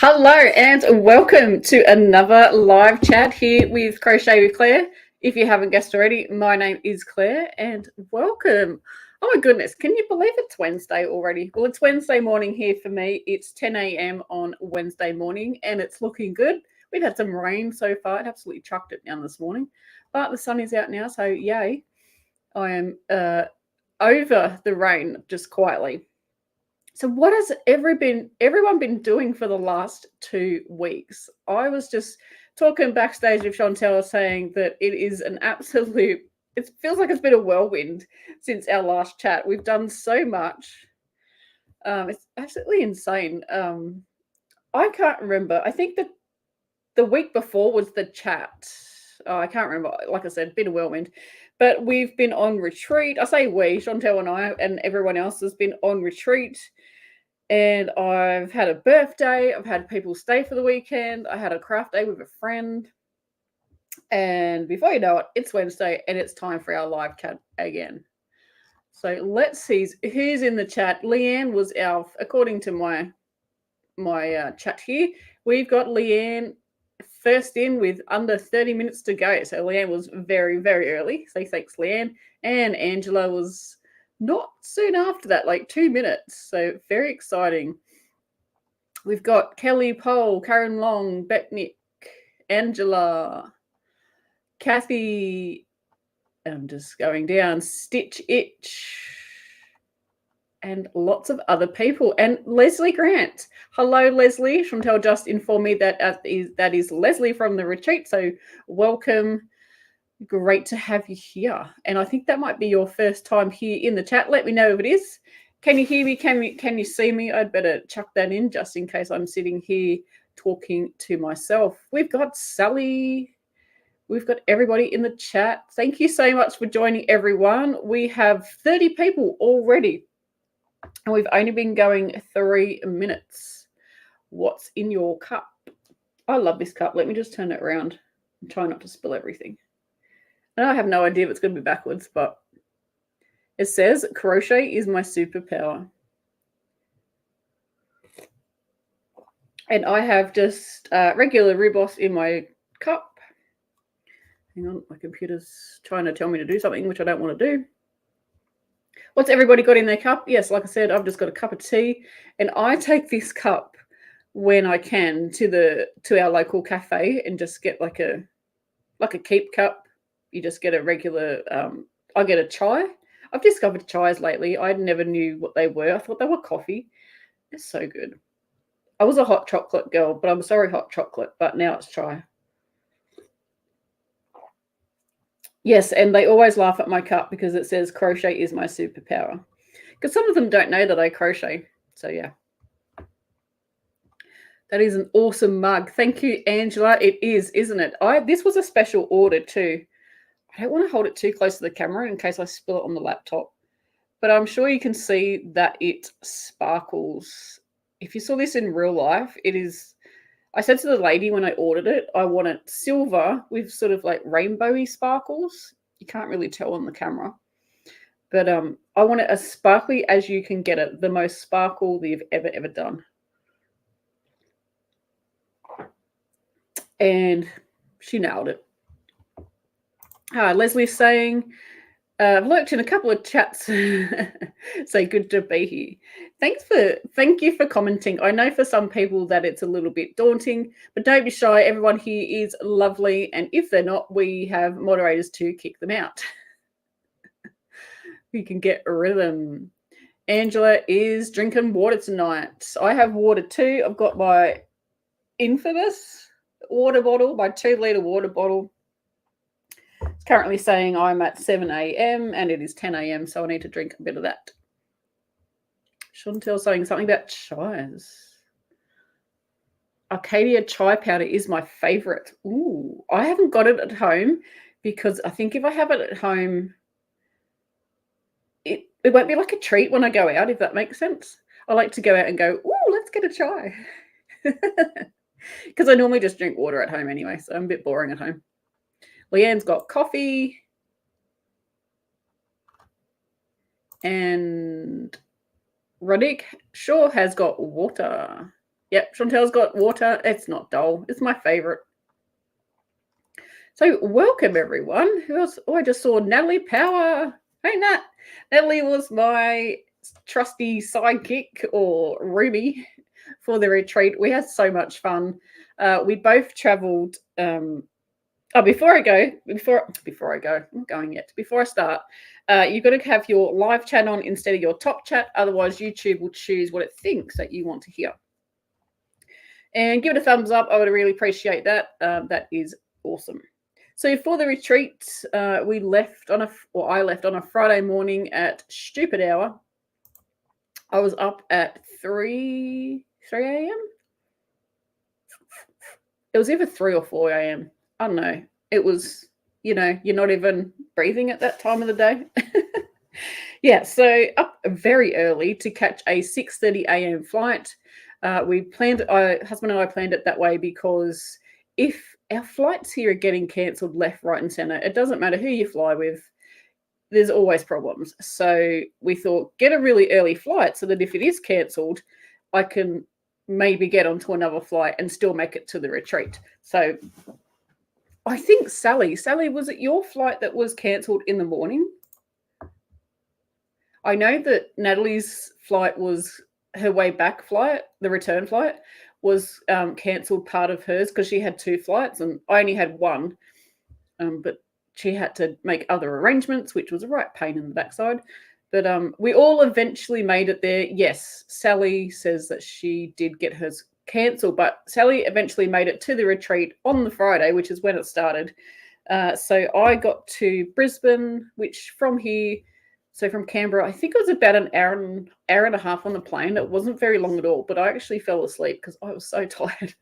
Hello and welcome to another live chat here with Crochet with Claire. If you haven't guessed already, my name is Claire and welcome. Oh my goodness, can you believe it's Wednesday already? Well, it's Wednesday morning here for me. It's 10 a.m. on Wednesday morning and it's looking good. We've had some rain so far. It absolutely chucked it down this morning, but the sun is out now, so yay. I am over the rain just quietly. So what has everyone been doing for the last 2 weeks? I was just talking backstage with Chantelle saying that it is an absolute, it feels like it's been a whirlwind since our last chat. We've done so much. It's absolutely insane. I can't remember. I think that the week before was the chat. Oh, I can't remember. Like I said, been a whirlwind. But we've been on retreat. I say we, Chantelle and I, and everyone else has been on retreat. And I've had a birthday. I've had people stay for the weekend. I had a craft day with a friend. And before you know it, it's Wednesday and it's time for our live chat again. So let's see who's in the chat. Leanne was our, according to my chat here, we've got Leanne first in with under 30 minutes to go. So Leanne was very, very early. So thanks, Leanne. And Angela was not soon after that, like 2 minutes. So very exciting. We've got Kelly Pole, Karen Long, Betnick, Angela, Kathy, I'm just going down, Stitch Itch, and lots of other people. And Leslie Grant. Hello, Leslie. Chantelle just informed me that is Leslie from the retreat. So welcome. Great to have you here. And I think that might be your first time here in the chat. Let me know if it is. Can you hear me? Can you see me? I'd better chuck that in just in case I'm sitting here talking to myself. We've got Sally. We've got everybody in the chat. Thank you so much for joining, everyone. We have 30 people already. And we've only been going 3 minutes. What's in your cup? I love this cup. Let me just turn it around and try not to spill everything. And I have no idea if it's going to be backwards, but it says crochet is my superpower. And I have just regular ribos in my cup. Hang on, my computer's trying to tell me to do something, which I don't want to do. What's everybody got in their cup? Yes, like I said, I've just got a cup of tea. And I take this cup when I can to our local cafe and just get like a keep cup. You just get a regular, I get a chai. I've discovered chais lately. I never knew what they were. I thought they were coffee. They're so good. I was a hot chocolate girl, but I'm sorry, hot chocolate, but now it's chai. Yes, and they always laugh at my cup because it says crochet is my superpower. Because some of them don't know that I crochet. So yeah. That is an awesome mug. Thank you, Angela. It is, isn't it? This was a special order too. I don't want to hold it too close to the camera in case I spill it on the laptop. But I'm sure you can see that it sparkles. If you saw this in real life, it is... I said to the lady when I ordered it, I want it silver with sort of like rainbowy sparkles. You can't really tell on the camera. But I want it as sparkly as you can get it. The most sparkle that you've ever done. And she nailed it. Leslie's saying, I've lurked in a couple of chats. Say good to be here. Thank you for commenting. I know for some people that it's a little bit daunting, but don't be shy. Everyone here is lovely. And if they're not, we have moderators to kick them out. We can get rhythm. Angela is drinking water tonight. I have water too. I've got my infamous water bottle, my 2-litre water bottle. It's currently saying I'm at 7 a.m. and it is 10 a.m. So I need to drink a bit of that. Chantelle's saying something about chais. Arcadia chai powder is my favorite. Ooh, I haven't got it at home because I think if I have it at home, it won't be like a treat when I go out, if that makes sense. I like to go out and go, ooh, let's get a chai. Because I normally just drink water at home anyway, so I'm a bit boring at home. Leanne's got coffee. And Roddick sure has got water. Yep, Chantelle's got water. It's not dull. It's my favorite. So welcome, everyone. Who else? Oh, I just saw Natalie Power. Hey, Nat. Natalie was my trusty sidekick or Ruby for the retreat. We had so much fun. We both traveled. Before I start, you've got to have your live chat on instead of your top chat. Otherwise, YouTube will choose what it thinks that you want to hear. And give it a thumbs up. I would really appreciate that. That is awesome. So for the retreat, I left on a Friday morning at stupid hour. I was up at 3 a.m. It was either 3 or 4 a.m. I don't know. It was, you're not even breathing at that time of the day. Yeah, so up very early to catch a 6:30 a.m. flight. Husband and I planned it that way because if our flights here are getting cancelled left, right, and centre, it doesn't matter who you fly with, there's always problems. So we thought, get a really early flight so that if it is cancelled, I can maybe get onto another flight and still make it to the retreat. So I think Sally, was it your flight that was cancelled in the morning? I know that Natalie's flight was her way back flight, the return flight was cancelled part of hers because she had 2 flights and I only had one, but she had to make other arrangements, which was a right pain in the backside. But we all eventually made it there. Yes, Sally says that she did get hers cancelled, but Sally eventually made it to the retreat on the Friday, which is when it started. So I got to Brisbane, which from here, so from Canberra, I think it was about an hour and a half on the plane. It wasn't very long at all, but I actually fell asleep because I was so tired.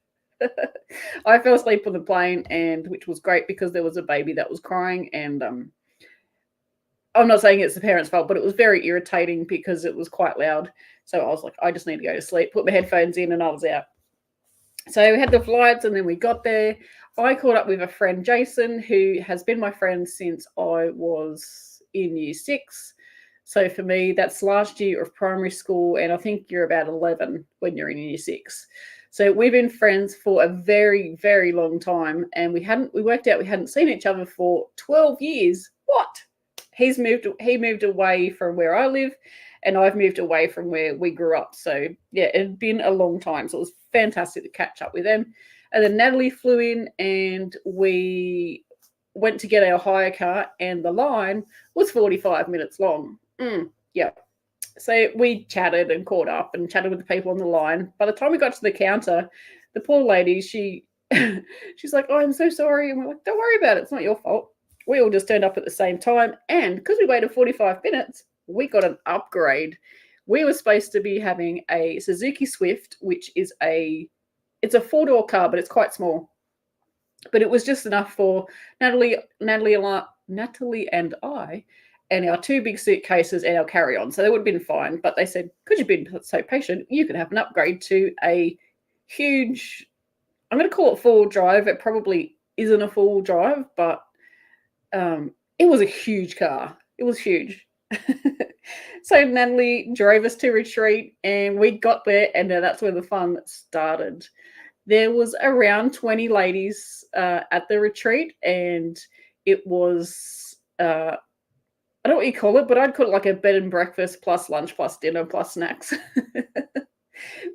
I fell asleep on the plane, and which was great because there was a baby that was crying, and I'm not saying it's the parents' fault, but it was very irritating because it was quite loud. So I was like, I just need to go to sleep, put my headphones in, and I was out. So we had the flights, and then we got there. I caught up with a friend, Jason, who has been my friend since I was in year 6. So for me, that's last year of primary school, and I think you're about 11 when you're in year 6. So we've been friends for a very, very long time, and we worked out we hadn't seen each other for 12 years. What? He moved away from where I live, and I've moved away from where we grew up. So yeah, it had been a long time. So it was fantastic to catch up with them. And then Natalie flew in, and we went to get our hire car, and the line was 45 minutes long. Yeah. So we chatted and caught up and chatted with the people on the line. By the time we got to the counter, the poor lady, she's like, "Oh, I'm so sorry." And we're like, "Don't worry about it. It's not your fault." We all just turned up at the same time. And because we waited 45 minutes, we got an upgrade. We were supposed to be having a Suzuki Swift, which is it's a 4-door car, but it's quite small. But it was just enough for Natalie and I, and our 2 big suitcases and our carry-on. So they would have been fine. But they said, because you've been so patient, you can have an upgrade to a huge, I'm going to call it 4-wheel drive. It probably isn't a 4-wheel drive, but it was a huge car. It was huge. So Natalie drove us to retreat, and we got there, and that's where the fun started. There was around 20 ladies at the retreat, and it was, I don't know what you call it, but I'd call it like a bed and breakfast plus lunch plus dinner plus snacks.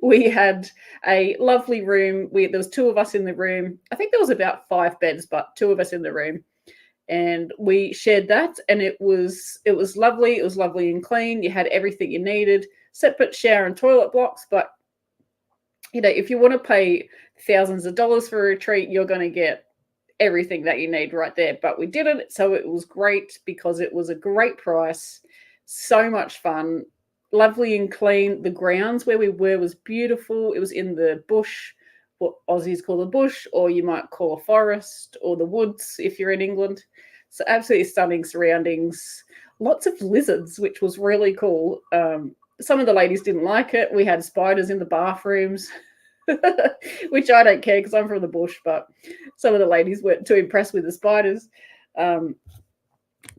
We had a lovely room. There was 2 of us in the room. I think there was about 5 beds, but 2 of us in the room. And we shared that, and it was lovely. It was lovely and clean. You had everything you needed, separate shower and toilet blocks. But if you want to pay thousands of dollars for a retreat, you're going to get everything that you need right there. But we did it, so it was great because it was a great price, so much fun, lovely and clean. The grounds where we were was beautiful. It was in the bush, what Aussies call the bush, or you might call a forest, or the woods if you're in England. So absolutely stunning surroundings. Lots of lizards, which was really cool. Some of the ladies didn't like it. We had spiders in the bathrooms, which I don't care because I'm from the bush, but some of the ladies weren't too impressed with the spiders. But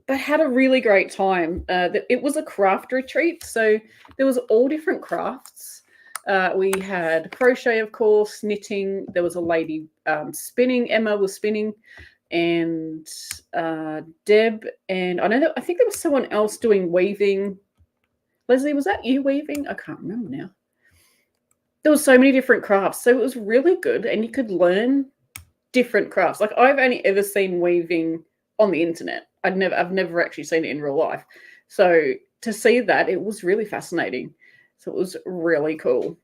had a really great time. It was a craft retreat, so there was all different crafts. We had crochet, of course, knitting. There was a lady spinning. Emma was spinning, and Deb, and I think there was someone else doing weaving. Leslie, was that you weaving? I can't remember now. There was so many different crafts, so it was really good, and you could learn different crafts. Like, I've only ever seen weaving on the internet. I've never actually seen it in real life. So to see that, it was really fascinating. So it was really cool.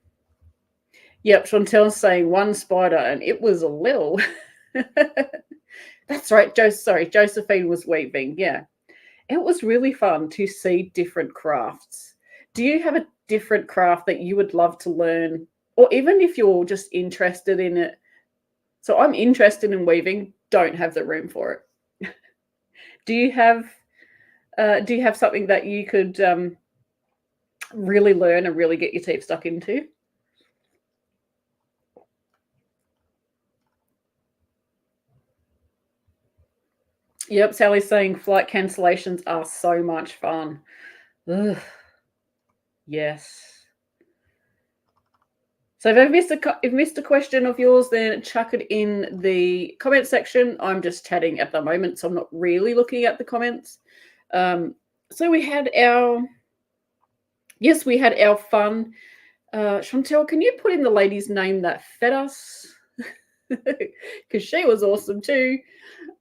Yep, Chantelle's saying one spider, and it was a little. That's right. Josephine was weaving. Yeah, it was really fun to see different crafts. Do you have a different craft that you would love to learn, or even if you're just interested in it? So I'm interested in weaving, don't have the room for it. Do you have something that you could really learn and really get your teeth stuck into? Yep, Sally's saying flight cancellations are so much fun. Ugh. Yes. So if I've missed a question of yours, then chuck it in the comment section. I'm just chatting at the moment, so I'm not really looking at the comments. So we had our fun. Chantelle, can you put in the lady's name that fed us? Because she was awesome too.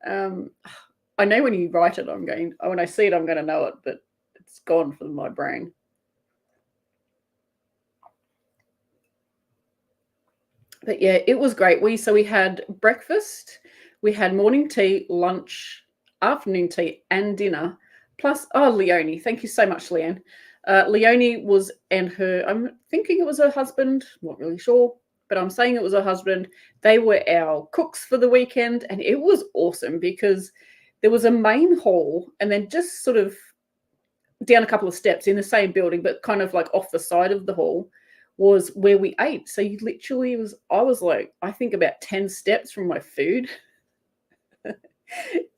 I know when you write it, when I see it, I'm going to know it, but it's gone from my brain. But yeah, it was great. We had breakfast, we had morning tea, lunch, afternoon tea, and dinner. Plus, Leonie, thank you so much, Leanne. Leonie I'm thinking it was her husband, not really sure, but I'm saying it was her husband. They were our cooks for the weekend, and it was awesome because there was a main hall, and then just sort of down a couple of steps in the same building, but kind of like off the side of the hall, was where we ate. So you literally I was like, I think about 10 steps from my food.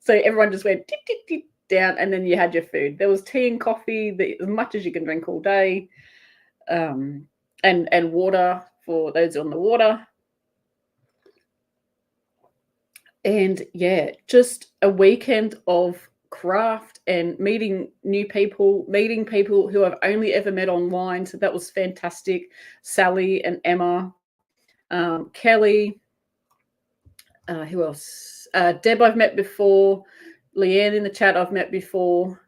So everyone just went tick, tick, tick, down, and then you had your food. There was tea and coffee, as much as you can drink all day, and water for those on the water. And yeah, just a weekend of craft and meeting new people, meeting people who I've only ever met online. So that was fantastic. Sally and Emma, Kelly, who else? Deb I've met before. Leanne in the chat I've met before.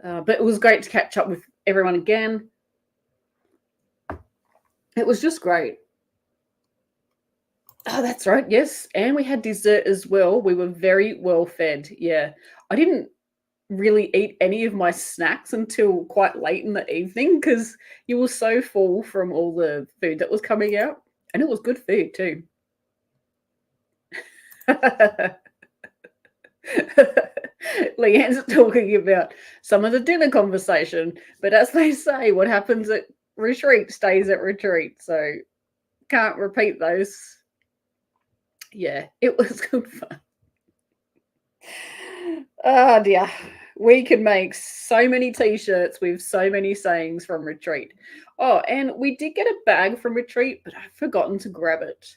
But it was great to catch up with everyone again. It was just great. Oh, that's right. Yes. And we had dessert as well. We were very well fed. Yeah. I didn't really eat any of my snacks until quite late in the evening because you were so full from all the food that was coming out. And it was good food too. Leanne's talking about some of the dinner conversation, but as they say, what happens at retreat stays at retreat. So can't repeat those. Yeah, it was good fun. Oh dear. We could make so many t-shirts with so many sayings from retreat. Oh, and we did get a bag from retreat, but I've forgotten to grab it.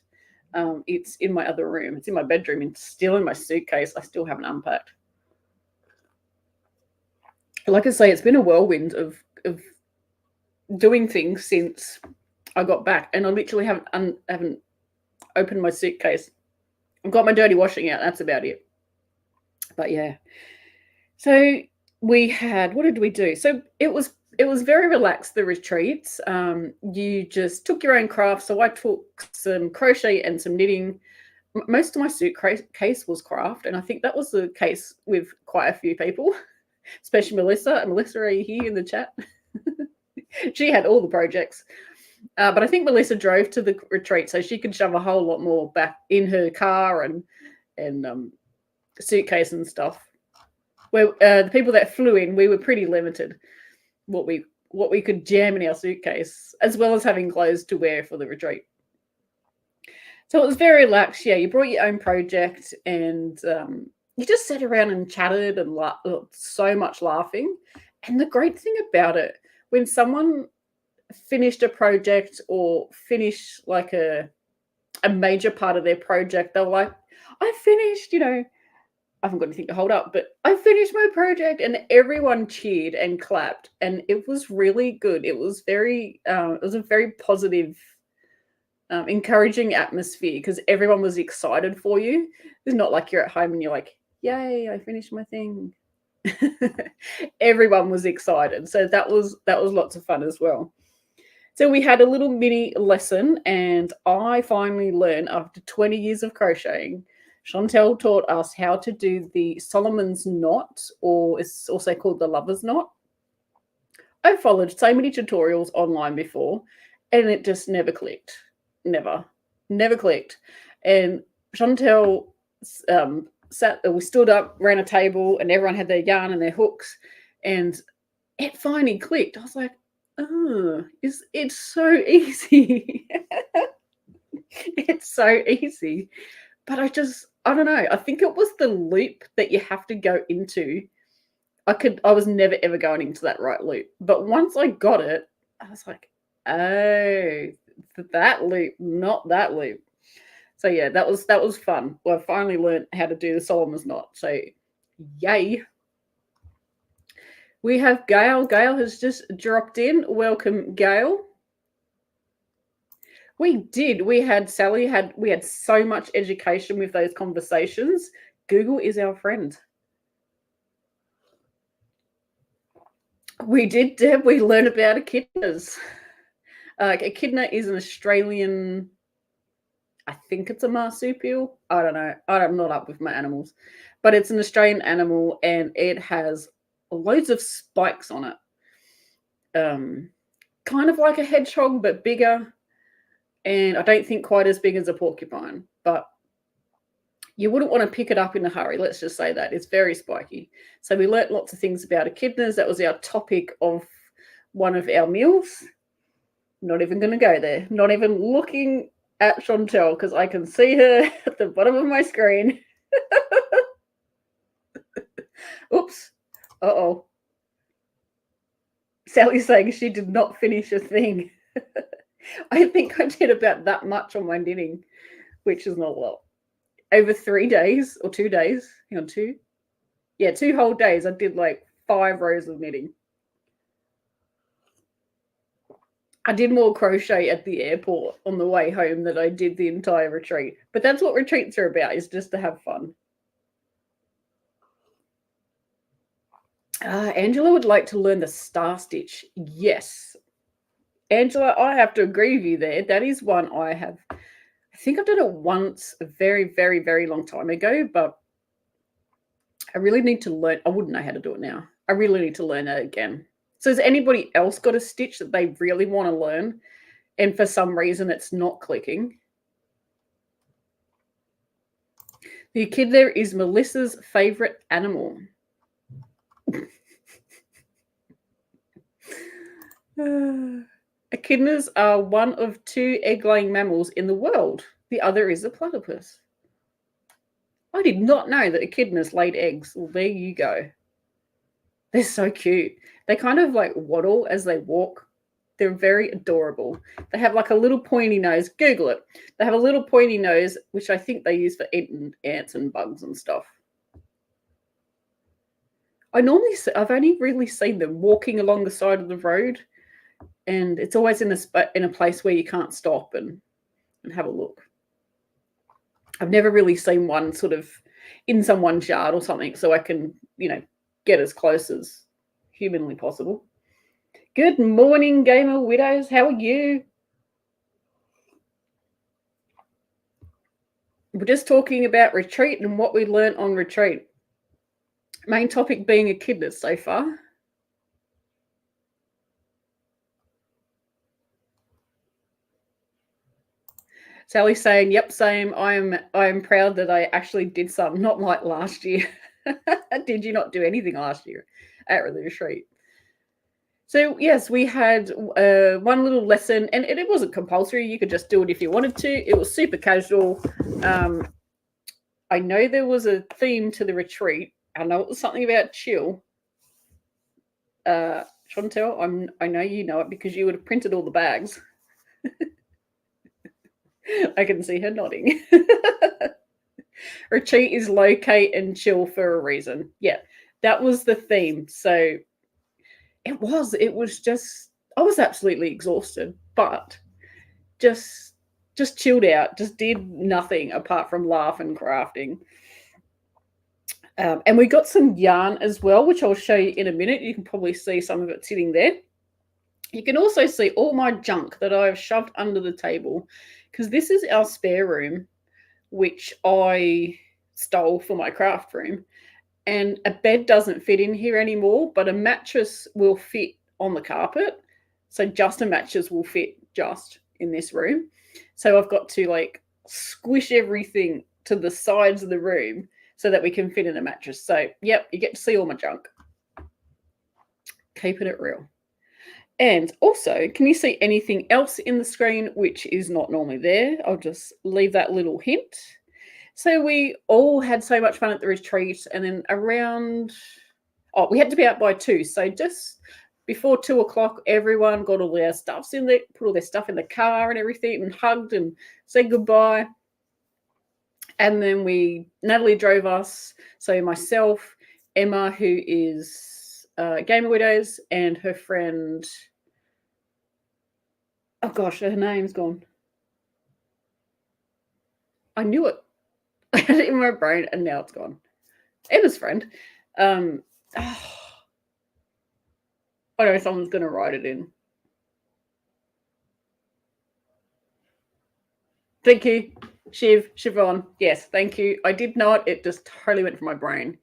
It's in my other room. It's in my bedroom. It's still in my suitcase. I still haven't unpacked. Like I say, it's been a whirlwind of doing things since I got back, and I literally haven't opened my suitcase. I've got my dirty washing out. That's about it. But yeah. So we had, what did we do? So it was very relaxed, the retreats. You just took your own craft. So I took some crochet and some knitting. Most of my suitcase was craft, and I think that was the case with quite a few people, especially Melissa. Melissa, are you here in the chat? She had all the projects. But I think Melissa drove to the retreat, so she could shove a whole lot more back in her car and suitcase and stuff. Where the people that flew in, we were pretty limited what we could jam in our suitcase, as well as having clothes to wear for the retreat. So it was very relaxed. Yeah, you brought your own project, and you just sat around and chatted and so much laughing. And the great thing about it, when someone finished a project or finished like a major part of their project, they were like, I finished, I haven't got anything to hold up, but I finished my project, and everyone cheered and clapped, and it was really good. It was it was a very positive, encouraging atmosphere because everyone was excited for you. It's not like you're at home and you're like, yay, I finished my thing. Everyone was excited. So that was lots of fun as well. So we had a little mini lesson, and I finally learned after 20 years of crocheting. Chantelle taught us how to do the Solomon's knot, or it's also called the lover's knot. I've followed so many tutorials online before, and it just never clicked. Never clicked. And Chantelle we stood up, ran a table, and everyone had their yarn and their hooks, and it finally clicked. I was like, oh, it's so easy. It's so easy. But I don't know. I think it was the loop that you have to go into. I was never ever going into that right loop. But once I got it, I was like, oh, that loop, not that loop. So yeah, that was fun. Well, I finally learned how to do the Solomon's knot. So yay. We have Gail. Gail has just dropped in. Welcome, Gail. We did. We had so much education with those conversations. Google is our friend. We did, Deb. We learned about echidnas. Echidna is an Australian, I think it's a marsupial. I don't know. I'm not up with my animals. But it's an Australian animal, and it has loads of spikes on it. Kind of like a hedgehog, but bigger. And I don't think quite as big as a porcupine. But you wouldn't want to pick it up in a hurry. Let's just say that. It's very spiky. So we learnt lots of things about echidnas. That was our topic of one of our meals. Not even going to go there. Not even looking at Chantelle because I can see her at the bottom of my screen. Oops. Uh-oh. Sally's saying she did not finish a thing. I think I did about that much on my knitting, which is not a lot. Over 3 days or 2 days. Hang on, 2? Yeah, 2 whole days. I did like 5 rows of knitting. I did more crochet at the airport on the way home than I did the entire retreat. But that's what retreats are about, is just to have fun. Angela would like to learn the star stitch. Yes. Angela, I have to agree with you there. That is one I have. I think I've done it once a very, very, very long time ago, but I really need to learn. I wouldn't know how to do it now. I really need to learn it again. So has anybody else got a stitch that they really want to learn and for some reason it's not clicking? The echidna is Melissa's favorite animal. Echidnas are one of 2 egg-laying mammals in the world. The other is a platypus. I did not know that echidnas laid eggs. Well, there you go. They're so cute. They kind of like waddle as they walk. They're very adorable. They have like a little pointy nose. Google it. They have a little pointy nose, which I think they use for eating ants and bugs and stuff. I've only really seen them walking along the side of the road, and it's always in a place where you can't stop and have a look. I've never really seen one sort of in someone's yard or something, so I can, get as close as humanly possible. Good morning, Gamer Widows. How are you? We're just talking about retreat and what we learned on retreat. Main topic being echidnas so far. Sally's saying, yep, same. I am proud that I actually did some, not like last year. Did you not do anything last year at the retreat? So yes, we had one little lesson, and it wasn't compulsory. You could just do it if you wanted to. It was super casual. I know there was a theme to the retreat. I know it was something about chill. Chantelle, I know you know it because you would have printed all the bags. I can see her nodding. Retreat is locate and chill for a reason. Yeah, that was the theme. So it was just, I was absolutely exhausted, but just chilled out, just did nothing apart from laugh and crafting. And we got some yarn as well, which I'll show you in a minute. You can probably see some of it sitting there. You can also see all my junk that I've shoved under the table, because this is our spare room, which I stole for my craft room. And a bed doesn't fit in here anymore, but a mattress will fit on the carpet. So just a mattress will fit just in this room. So I've got to like squish everything to the sides of the room so that we can fit in a mattress. So, yep, you get to see all my junk. Keeping it real. And also, can you see anything else in the screen which is not normally there? I'll just leave that little hint. So we all had so much fun at the retreat, and then we had to be out by 2. So just before 2 o'clock, everyone got all their stuffs in there, put all their stuff in the car and everything, and hugged and said goodbye. And then Natalie drove us. So myself, Emma, who is Gamer Widows, and her friend, oh gosh, her name's gone. I knew it. I had it in my brain and now it's gone. Emma's friend. I know someone's going to write it in. Thank you, Siobhan. Yes, thank you. I did know it. It just totally went from my brain.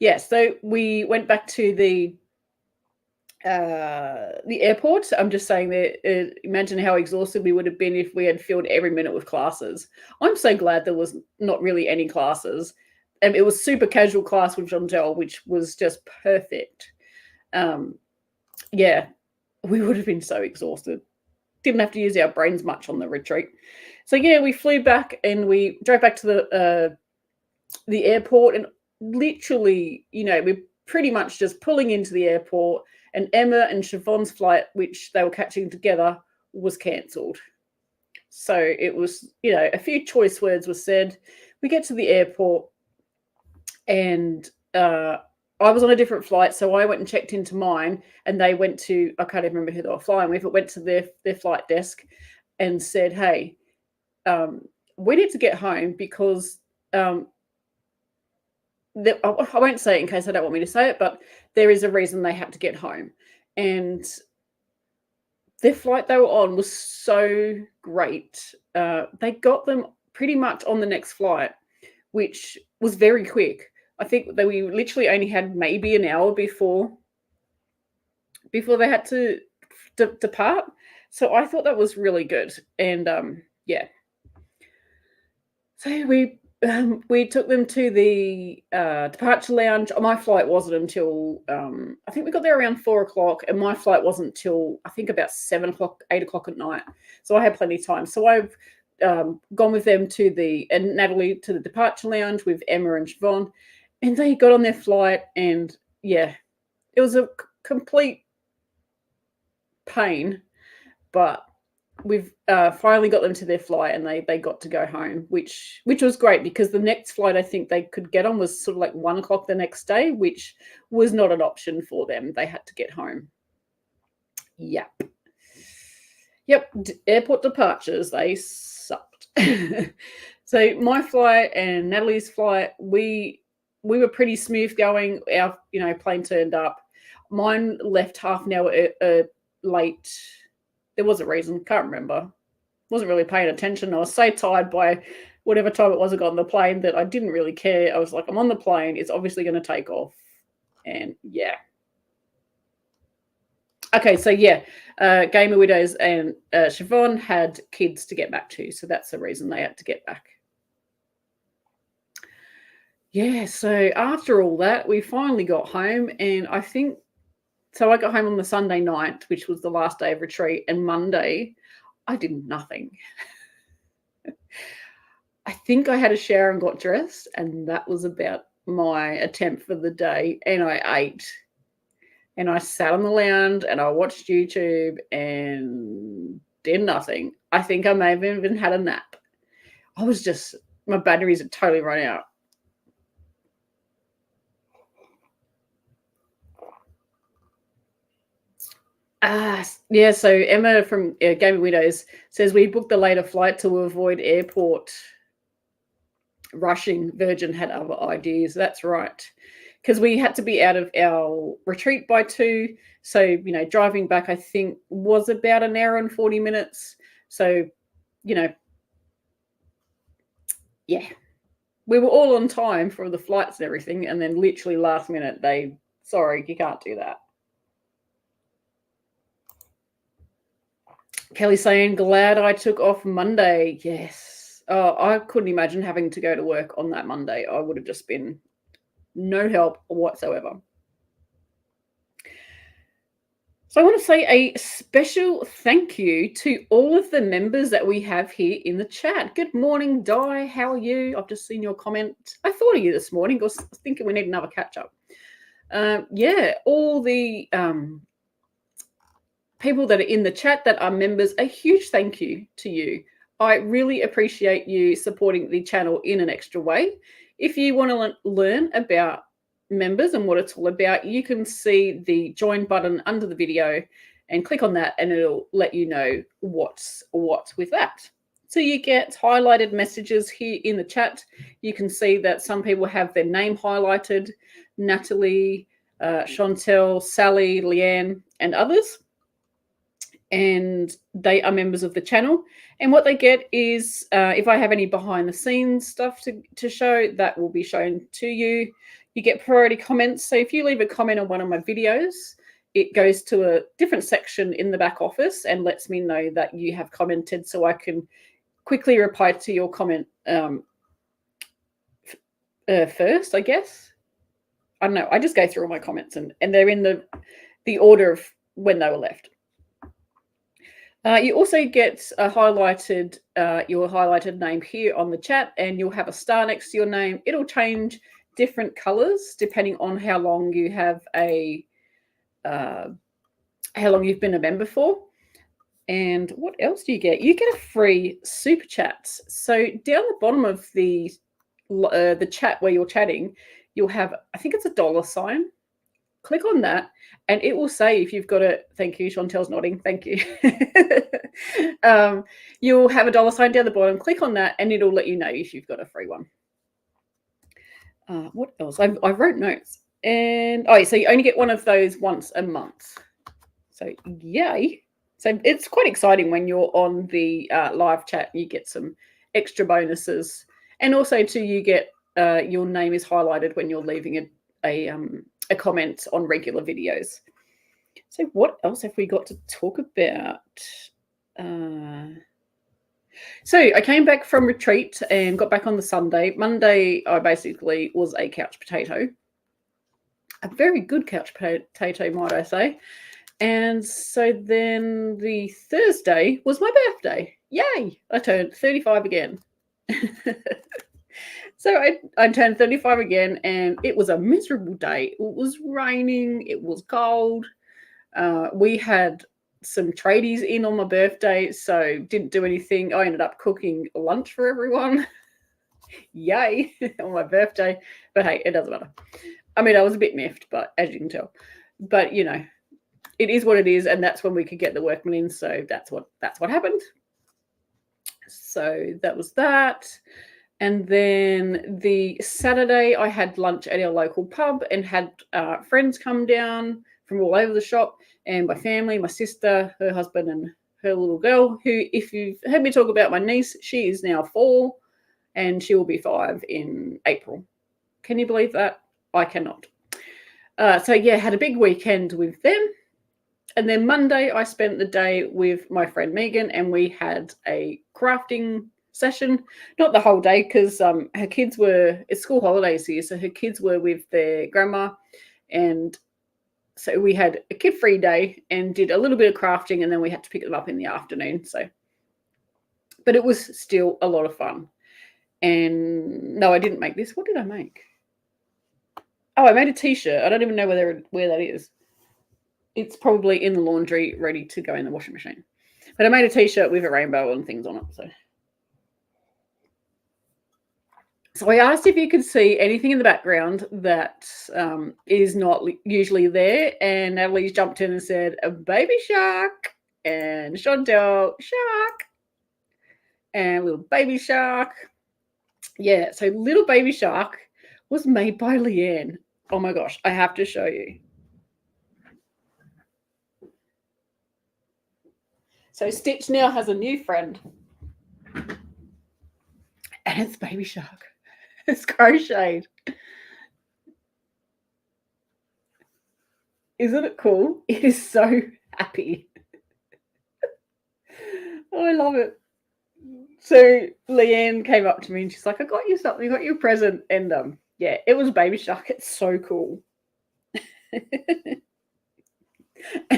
Yeah, so we went back to the airport. I'm just saying that imagine how exhausted we would have been if we had filled every minute with classes. I'm so glad there was not really any classes. It was super casual class with Chantelle, which was just perfect. Yeah, we would have been so exhausted. Didn't have to use our brains much on the retreat. So yeah, we flew back and we drove back to the airport, and literally, we're pretty much just pulling into the airport, and Emma and Siobhan's flight, which they were catching together, was cancelled. So it was, a few choice words were said. We get to the airport, and I was on a different flight, so I went and checked into mine, and they went to, I can't even remember who they were flying with, but went to their flight desk and said, hey, we need to get home because I won't say it in case they don't want me to say it, but there is a reason they had to get home. And their flight they were on was so great. They got them pretty much on the next flight, which was very quick. I think that we literally only had maybe an hour before they had to depart. So I thought that was really good. And yeah. So we took them to the departure lounge. My flight wasn't until, I think we got there around 4 o'clock, and my flight wasn't till, I think, about 7 o'clock, 8 o'clock at night. So I had plenty of time. So I've gone with them and Natalie to the departure lounge with Emma and Siobhan, and they got on their flight, and yeah, it was a complete pain, but we've finally got them to their flight, and they got to go home, which was great, because the next flight I think they could get on was sort of like 1 o'clock the next day, which was not an option for them. They had to get home. Yep. Airport departures, they sucked. So my flight and Natalie's flight, we were pretty smooth going. Our plane turned up. Mine left half an hour late. There was a reason, can't remember. Wasn't really paying attention. I was so tired by whatever time it was I got on the plane that I didn't really care. I was like, I'm on the plane. It's obviously going to take off. And yeah. Okay, so yeah, Gamer Widows and Siobhan had kids to get back to. So that's the reason they had to get back. Yeah, so after all that, we finally got home, and I think, so I got home on the Sunday night, which was the last day of retreat, and Monday, I did nothing. I think I had a shower and got dressed, and that was about my attempt for the day, and I ate. And I sat on the lounge and I watched YouTube and did nothing. I think I may have even had a nap. My batteries had totally run out. Yeah, so Emma from Gaming Widows says we booked the later flight to avoid airport rushing. Virgin had other ideas. That's right. Because we had to be out of our retreat by 2. So, driving back, I think, was about an hour and 40 minutes. So, yeah. We were all on time for the flights and everything. And then literally last minute, sorry, you can't do that. Kelly's saying, glad I took off Monday. Yes. Oh, I couldn't imagine having to go to work on that Monday. I would have just been no help whatsoever. So I want to say a special thank you to all of the members that we have here in the chat. Good morning, Di. How are you? I've just seen your comment. I thought of you this morning. I was thinking we need another catch-up. All the people that are in the chat that are members, a huge thank you to you. I really appreciate you supporting the channel in an extra way. If you want to learn about members and what it's all about, you can see the join button under the video and click on that and it'll let you know what's with that. So you get highlighted messages here in the chat. You can see that some people have their name highlighted: Natalie, Chantelle, Sally, Leanne, and others. And they are members of the channel. And what they get is, if I have any behind the scenes stuff to show, that will be shown to you. You get priority comments. So if you leave a comment on one of my videos, it goes to a different section in the back office and lets me know that you have commented, so I can quickly reply to your comment first, I guess. I don't know. I just go through all my comments and they're in the order of when they were left. You also get your highlighted name here on the chat, and you'll have a star next to your name. It'll change different colors depending on how long you have how long you've been a member for. And what else do you get? You get a free super chat. So down the bottom of the chat where you're chatting, you'll have, I think it's a $. Click on that and it will say if you've got a, thank you, Chantelle's nodding, thank you. You'll have a $sign down the bottom. Click on that and it'll let you know if you've got a free one. What else? I wrote notes. And so you only get one of those once a month. So yay. So it's quite exciting when you're on the live chat. You get some extra bonuses. And also too, you get your name is highlighted when you're leaving a comment on regular videos. So what else have we got to talk about? So I came back from retreat and got back on the Sunday. Monday, I basically was a couch potato. A very good couch potato, might I say. And so then the Thursday was my birthday. Yay! I turned 35 again. So I turned 35 again, and it was a miserable day. It was raining. It was cold. We had some tradies in on my birthday, so didn't do anything. I ended up cooking lunch for everyone. Yay, on my birthday. But hey, it doesn't matter. I mean, I was a bit miffed, but as you can tell. But, you know, it is what it is, and that's when we could get the workmen in, so that's what happened. So that was that. And then the Saturday, I had lunch at our local pub and had friends come down from all over the shop, and my family, my sister, her husband, and her little girl, who, if you've heard me talk about my niece, she is now 4, and she will be 5 in April. Can you believe that? I cannot. So, yeah, had a big weekend with them. And then Monday, I spent the day with my friend Megan, and we had a crafting session. Not the whole day, because her kids were, it's school holidays here, so her kids were with their grandma, and so we had a kid-free day and did a little bit of crafting, and then we had to pick them up in the afternoon. So, but it was still a lot of fun. And no, I didn't make this. What did I make? Oh, I made a t-shirt. I don't even know where that is. It's probably in the laundry, ready to go in the washing machine. But I made a t-shirt with a rainbow and things on it. So I asked if you could see anything in the background that is not usually there. And Natalie's jumped in and said, a baby shark. And Chantelle, shark. And little baby shark. Yeah, so little baby shark was made by Leanne. Oh my gosh, I have to show you. So Stitch now has a new friend. And it's baby shark. It's crocheted. Isn't it cool? It is so happy. Oh, I love it. So Leanne came up to me and she's like, I got you something, I got you a present. And yeah, it was baby shark. It's so cool. And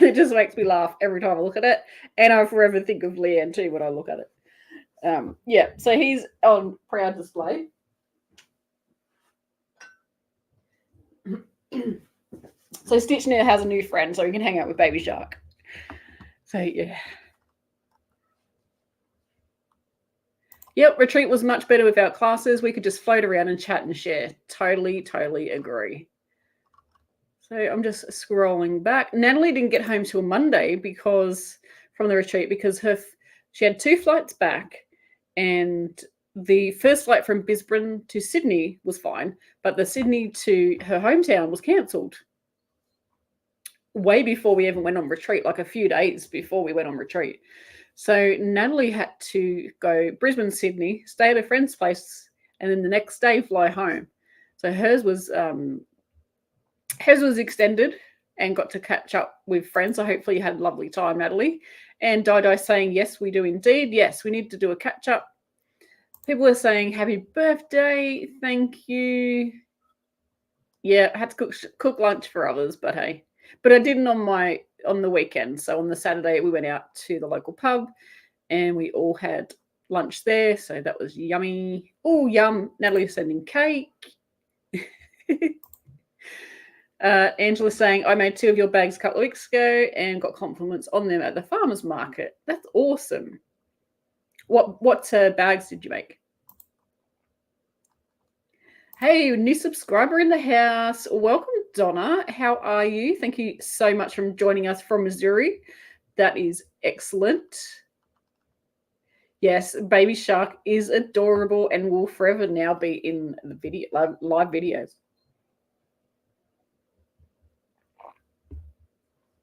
it just makes me laugh every time I look at it. And I forever think of Leanne too when I look at it. Yeah, so he's on proud display. So Stitch now has a new friend, so he can hang out with baby shark. So yeah. Yep, retreat was much better without classes. We could just float around and chat and share. Totally agree. So I'm just scrolling back. Natalie didn't get home till Monday from the retreat because she had 2 flights back, and the first flight from Brisbane to Sydney was fine, but the Sydney to her hometown was cancelled way before we even went on retreat, like a few days before we went on retreat. So Natalie had to go Brisbane, Sydney, stay at a friend's place, and then the next day fly home. So hers was extended and got to catch up with friends. So hopefully you had a lovely time, Natalie. And Di saying, yes, we do indeed. Yes, we need to do a catch up. People are saying happy birthday. Thank you. Yeah, I had to cook lunch for others, but hey. But I didn't on the weekend. So on the Saturday, we went out to the local pub and we all had lunch there. So that was yummy. Oh, yum. Natalie's sending cake. Angela's saying, I made 2 of your bags a couple of weeks ago and got compliments on them at the farmer's market. That's awesome. What bags did you make? Hey, new subscriber in the house. Welcome, Donna. How are you? Thank you so much for joining us from Missouri. That is excellent. Yes, baby shark is adorable and will forever now be in the video live videos.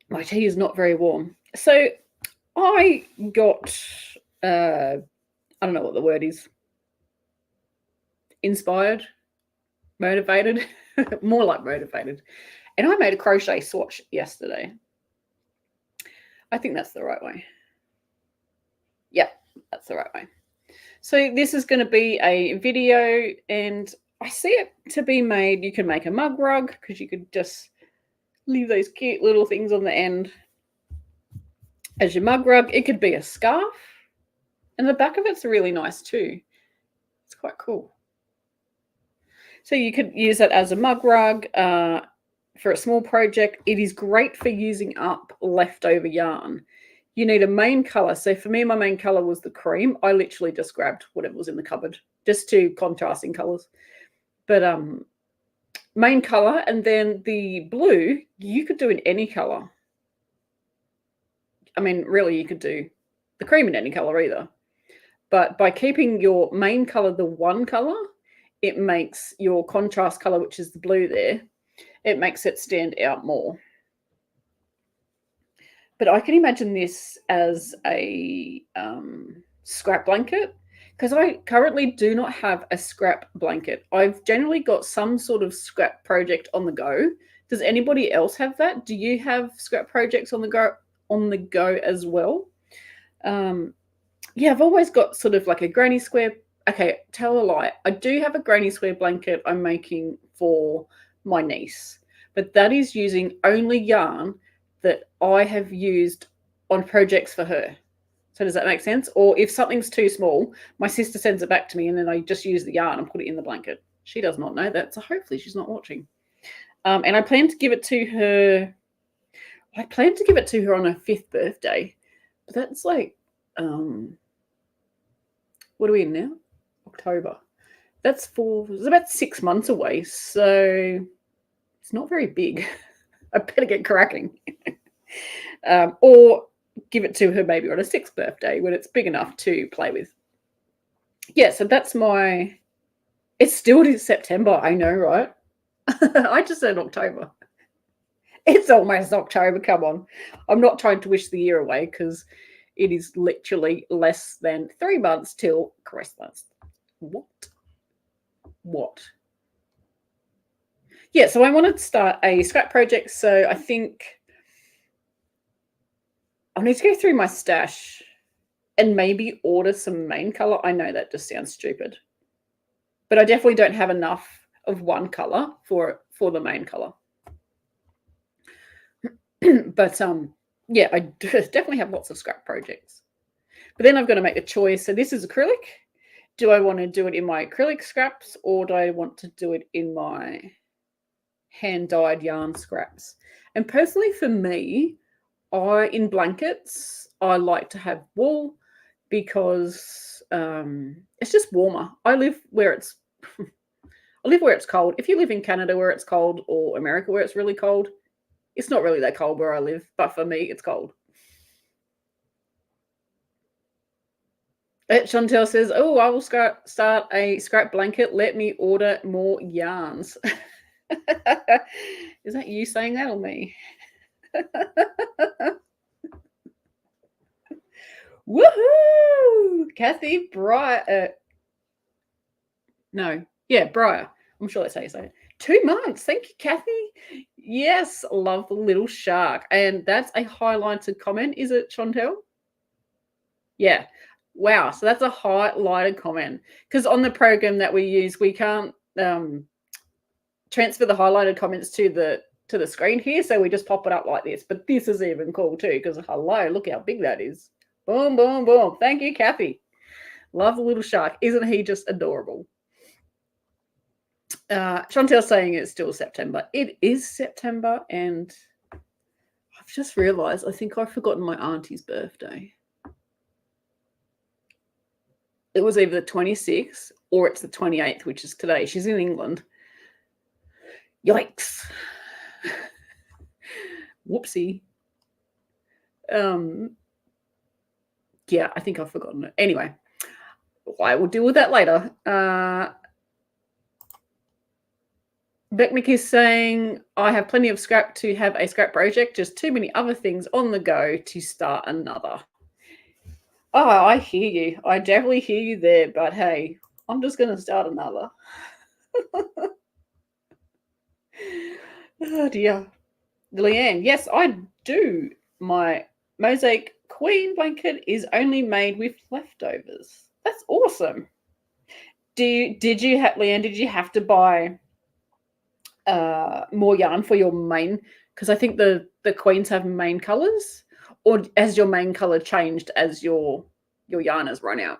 My tea is not very warm. So I got, I don't know what the word is, inspired, motivated, more like motivated. And I made a crochet swatch yesterday. I think that's the right way. Yeah, that's the right way. So this is going to be a video, and I see it to be made. You can make a mug rug because you could just leave those cute little things on the end as your mug rug. It could be a scarf, and the back of it's really nice too. It's quite cool. So you could use it as a mug rug for a small project. It is great for using up leftover yarn. You need a main color. So for me, my main color was the cream. I literally just grabbed whatever was in the cupboard, just 2 contrasting colors. But main color, and then the blue, you could do in any color. I mean, really, you could do the cream in any color either. But by keeping your main color the one color, it makes your contrast color, which is the blue there, it makes it stand out more. But I can imagine this as a scrap blanket, because I currently do not have a scrap blanket. I've generally got some sort of scrap project on the go. Does anybody else have that? Do you have scrap projects on the go as well? Yeah, I've always got sort of like a granny square. Okay, tell a lie. I do have a granny square blanket I'm making for my niece, but that is using only yarn that I have used on projects for her. So does that make sense? Or if something's too small, my sister sends it back to me and then I just use the yarn and put it in the blanket. She does not know that, so hopefully she's not watching. And I plan to give it to her. I plan to give it to her on her 5th birthday, but that's like, what are we in now? October. It's about 6 months away, so it's not very big. I better get cracking. Or give it to her maybe on her 6th birthday when it's big enough to play with. Yeah, so that's my... It's still September, I know, right? I just said October. It's almost October, come on. I'm not trying to wish the year away because it is literally less than 3 months till Christmas. What? Yeah, so I wanted to start a scrap project, so I think I need to go through my stash and maybe order some main color. I know that just sounds stupid, but I definitely don't have enough of one color for the main color. But yeah, I definitely have lots of scrap projects. But then I've got to make a choice. So this is acrylic. Do I want to do it in my acrylic scraps, or do I want to do it in my hand-dyed yarn scraps? And personally for me, in blankets, I like to have wool because it's just warmer. I live where it's cold. If you live in Canada where it's cold, or America where it's really cold, it's not really that cold where I live, but for me, it's cold. Chantelle says, oh, I will start a scrap blanket. Let me order more yarns. Is that you saying that or me? Woohoo! Kathy Breyer. Breyer. I'm sure that's how you say it. 2 months. Thank you, Kathy. Yes, love the little shark. And that's a highlighted comment, is it, Chantelle? Yeah. Wow. So that's a highlighted comment. Because on the program that we use, we can't transfer the highlighted comments to the screen here. So we just pop it up like this. But this is even cool too, because hello, look how big that is. Boom, boom, boom. Thank you, Kathy. Love the little shark. Isn't he just adorable? Chantelle's saying it's still September. It is September, and I've just realized I think I've forgotten my auntie's birthday. It was either the 26th or it's the 28th, which is today. She's in England. Yikes. Whoopsie. Yeah, I think I've forgotten it. Anyway, I will deal with that later. Becknick is saying, I have plenty of scrap to have a scrap project, just too many other things on the go to start another. Oh, I hear you. I definitely hear you there, but hey, I'm just going to start another. Oh, dear. Leanne, yes, I do. My Mosaic Queen blanket is only made with leftovers. That's awesome. Leanne, did you have to buy more yarn for your main? Because I think the queens have main colors, or has your main color changed as your yarn has run out?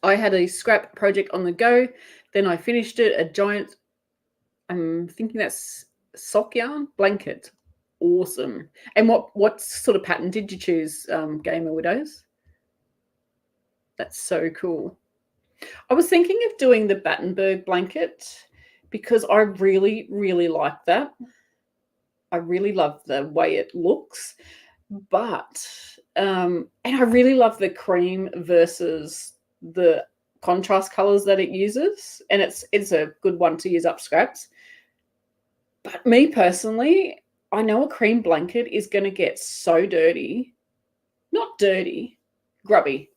I had a scrap project on the go, then I finished it, a giant, I'm thinking that's sock yarn blanket. Awesome. And what sort of pattern did you choose, Gamer Widows? That's so cool. I was thinking of doing the Battenberg blanket because I really, really like that. I really love the way it looks, but and I really love the cream versus the contrast colors that it uses, and it's a good one to use up scraps. But me personally, I know a cream blanket is going to get so dirty. Not dirty, grubby.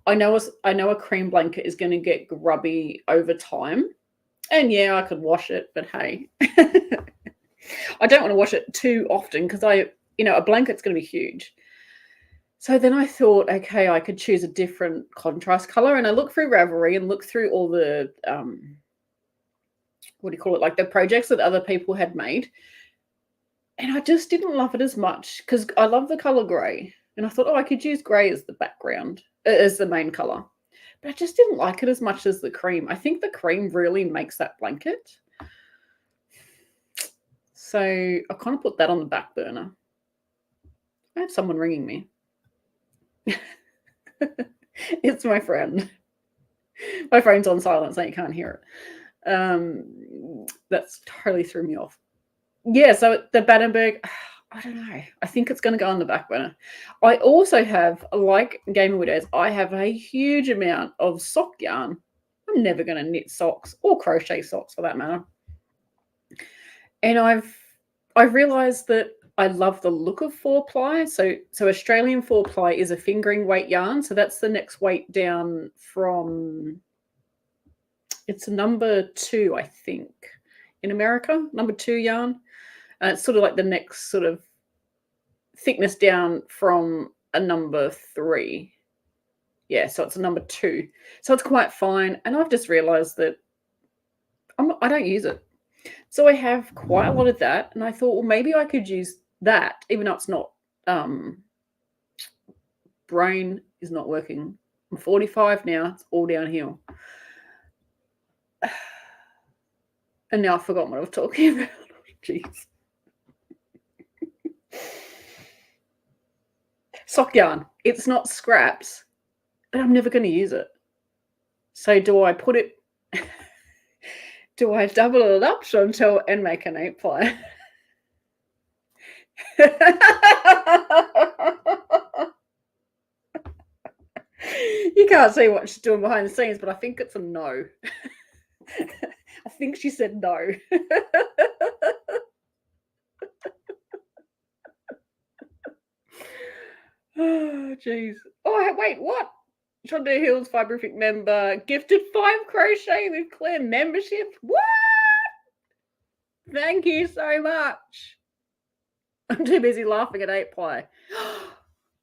I know a cream blanket is going to get grubby over time. And yeah, I could wash it, but hey. I don't want to wash it too often because a blanket's going to be huge. So then I thought, okay, I could choose a different contrast color. And I looked through Ravelry and looked through all the, like the projects that other people had made. And I just didn't love it as much because I love the color gray. And I thought, oh, I could use grey as the background, as the main colour. But I just didn't like it as much as the cream. I think the cream really makes that blanket. So I kind of put that on the back burner. I have someone ringing me. It's my friend. My phone's on silent, so you can't hear it. That's totally threw me off. Yeah, so the Battenberg, I don't know. I think it's going to go on the back burner. I also have, like Gamer Widows, I have a huge amount of sock yarn. I'm never going to knit socks or crochet socks for that matter. And I've realised that I love the look of 4-ply. So Australian 4-ply is a fingering weight yarn. So that's the next weight down from, it's number 2, I think, in America, number 2 yarn. It's sort of like the next sort of thickness down from a number 3. Yeah, so it's a number 2. So it's quite fine. And I've just realised that I don't use it. So I have quite a lot of that. And I thought, well, maybe I could use that, even though it's not, brain is not working. I'm 45 now. It's all downhill. And now I've forgotten what I was talking about. Jeez. Sock yarn. It's not scraps, but I'm never going to use it. So do I put it, do I double it up, Chantelle, and make an 8-ply? You can't see what she's doing behind the scenes, but I think it's a no. I think she said no. Oh, jeez. Oh, wait, what? Chantelle Hills Fiberific member gifted 5 crochet with Claire membership. What? Thank you so much. I'm too busy laughing at 8-ply.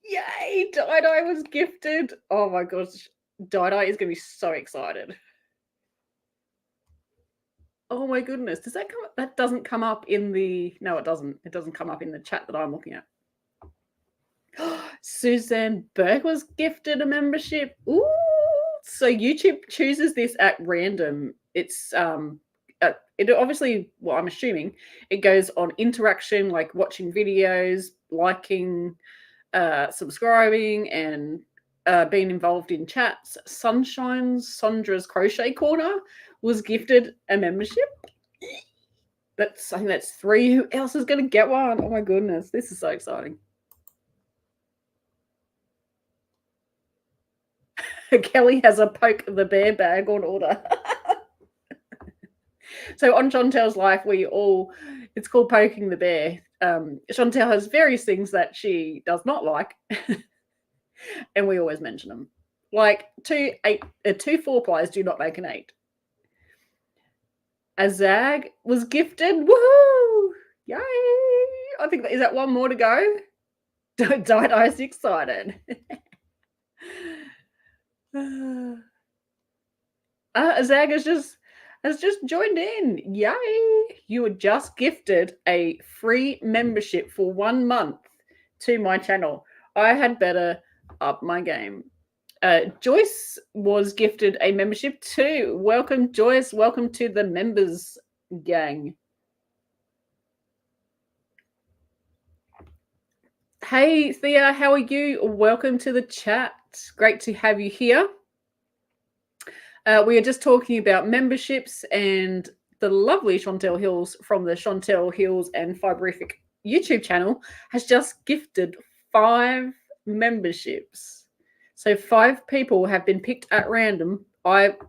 Yay! Dai was gifted. Oh my gosh. Dai is going to be so excited. Oh my goodness. Does that come up? That doesn't come up in the... No, it doesn't. It doesn't come up in the chat that I'm looking at. Suzanne Burke was gifted a membership. Ooh. So YouTube chooses this at random. It's it obviously, well, I'm assuming it goes on interaction, like watching videos, liking, subscribing, and being involved in chats. Sandra's Crochet Corner was gifted a membership. I think that's 3. Who else is going to get one? Oh my goodness, this is so exciting. Kelly has a Poke the Bear bag on order. So on Chantelle's life, it's called Poking the Bear. Chantelle has various things that she does not like, and we always mention them. Like 2 4-plies do not make an 8. A Zag was gifted. Woohoo! Yay! I think is that one more to go. Dai's excited. Zag has just joined in. Yay! You were just gifted a free membership for 1 month to my channel. I had better up my game. Joyce was gifted a membership too. Welcome, Joyce. Welcome to the members gang. Hey, Thea, how are you? Welcome to the chat. Great to have you here. We are just talking about memberships, and the lovely Chantelle Hills from the Chantelle Hills and Fiberific YouTube channel has just gifted 5 memberships. So 5 people have been picked at random.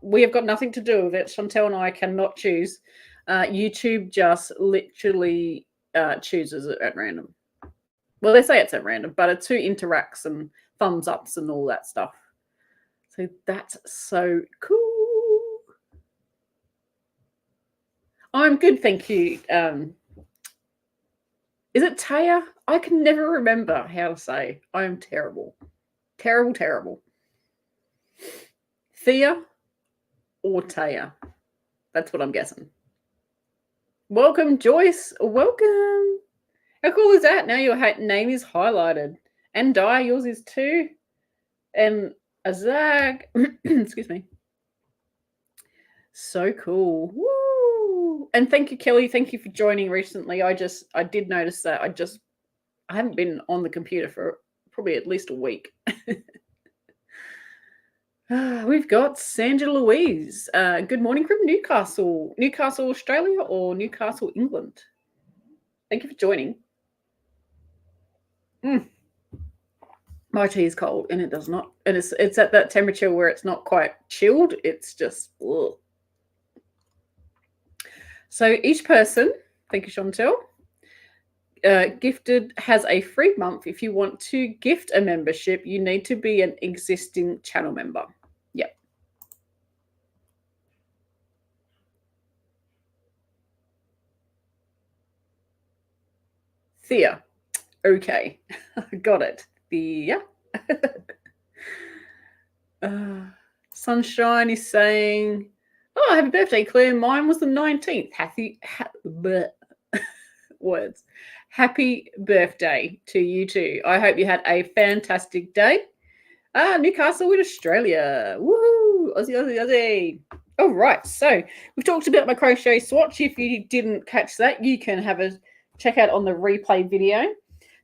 We have got nothing to do with it. Chantelle and I cannot choose. YouTube just literally chooses it at random. Well, they say it's at random, but it's who interacts and thumbs ups and all that stuff. So that's so cool. I'm good, thank you. Is it Taya? I can never remember how to say. I am terrible. Terrible, terrible. Thea or Taya? That's what I'm guessing. Welcome, Joyce. Welcome. How cool is that? Now your name is highlighted And Di, yours is too. And Azag, excuse me. So cool. Woo! And thank you, Kelly. Thank you for joining recently. I did notice that I haven't been on the computer for probably at least a week. We've got Sandra Louise. Good morning from Newcastle. Newcastle, Australia, or Newcastle, England? Thank you for joining. My tea is cold, and it does not. And it's at that temperature where it's not quite chilled. It's just. Ugh. So each person, thank you, Chantelle, gifted has a free month. If you want to gift a membership, you need to be an existing channel member. Yep. Thea. Okay. Got it. Thea. Sunshine is saying, oh, happy birthday, Claire. Mine was the 19th. Words. Happy birthday to you too. I hope you had a fantastic day. Newcastle in Australia. Woo! Aussie, Aussie, Aussie. All right. So we've talked about my crochet swatch. If you didn't catch that, you can have a check out on the replay video.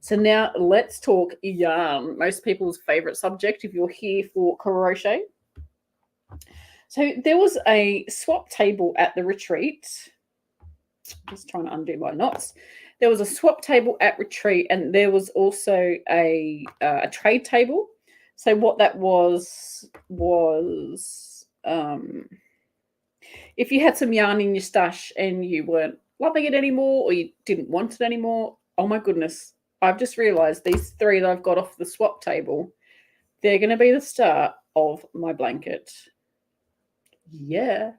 So now let's talk yarn, most people's favorite subject if you're here for crochet. So there was a swap table at the retreat. Just trying to undo my knots. There was a swap table at retreat, and there was also a trade table. So what that was if you had some yarn in your stash and you weren't loving it anymore or you didn't want it anymore, oh my goodness, I've just realized these 3 that I've got off the swap table, they're going to be the start of my blanket. Yeah.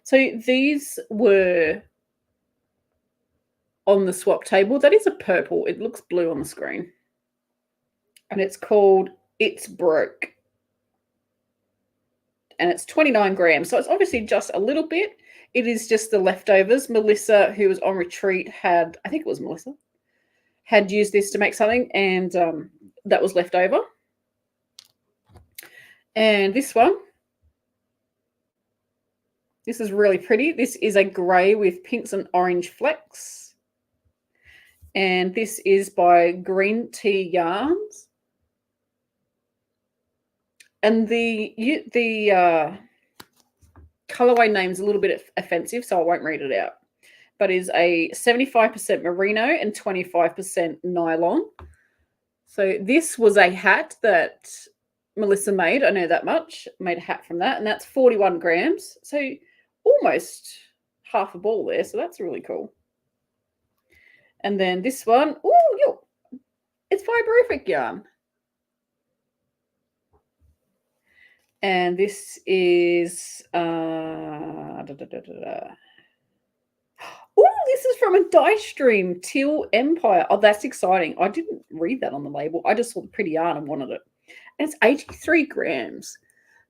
So these were on the swap table. That is a purple. It looks blue on the screen. And it's called It's Broke. And it's 29 grams. So it's obviously just a little bit. It is just the leftovers. Melissa, who was on retreat, I think it was Melissa, had used this to make something, and that was left over. And this one, this is really pretty. This is a grey with pinks and orange flecks. And this is by Green Tea Yarns. And the colorway name is a little bit offensive, so I won't read it out. But is a 75% merino and 25% nylon. So this was a hat that Melissa made. I know that much. Made a hat from that, and that's 41 grams. So almost half a ball there. So that's really cool. And then this one, it's Fiberific yarn. And this is this is from a dye stream, Teal Empire. Oh, that's exciting. I didn't read that on the label. I just saw the pretty yarn and wanted it. And it's 83 grams.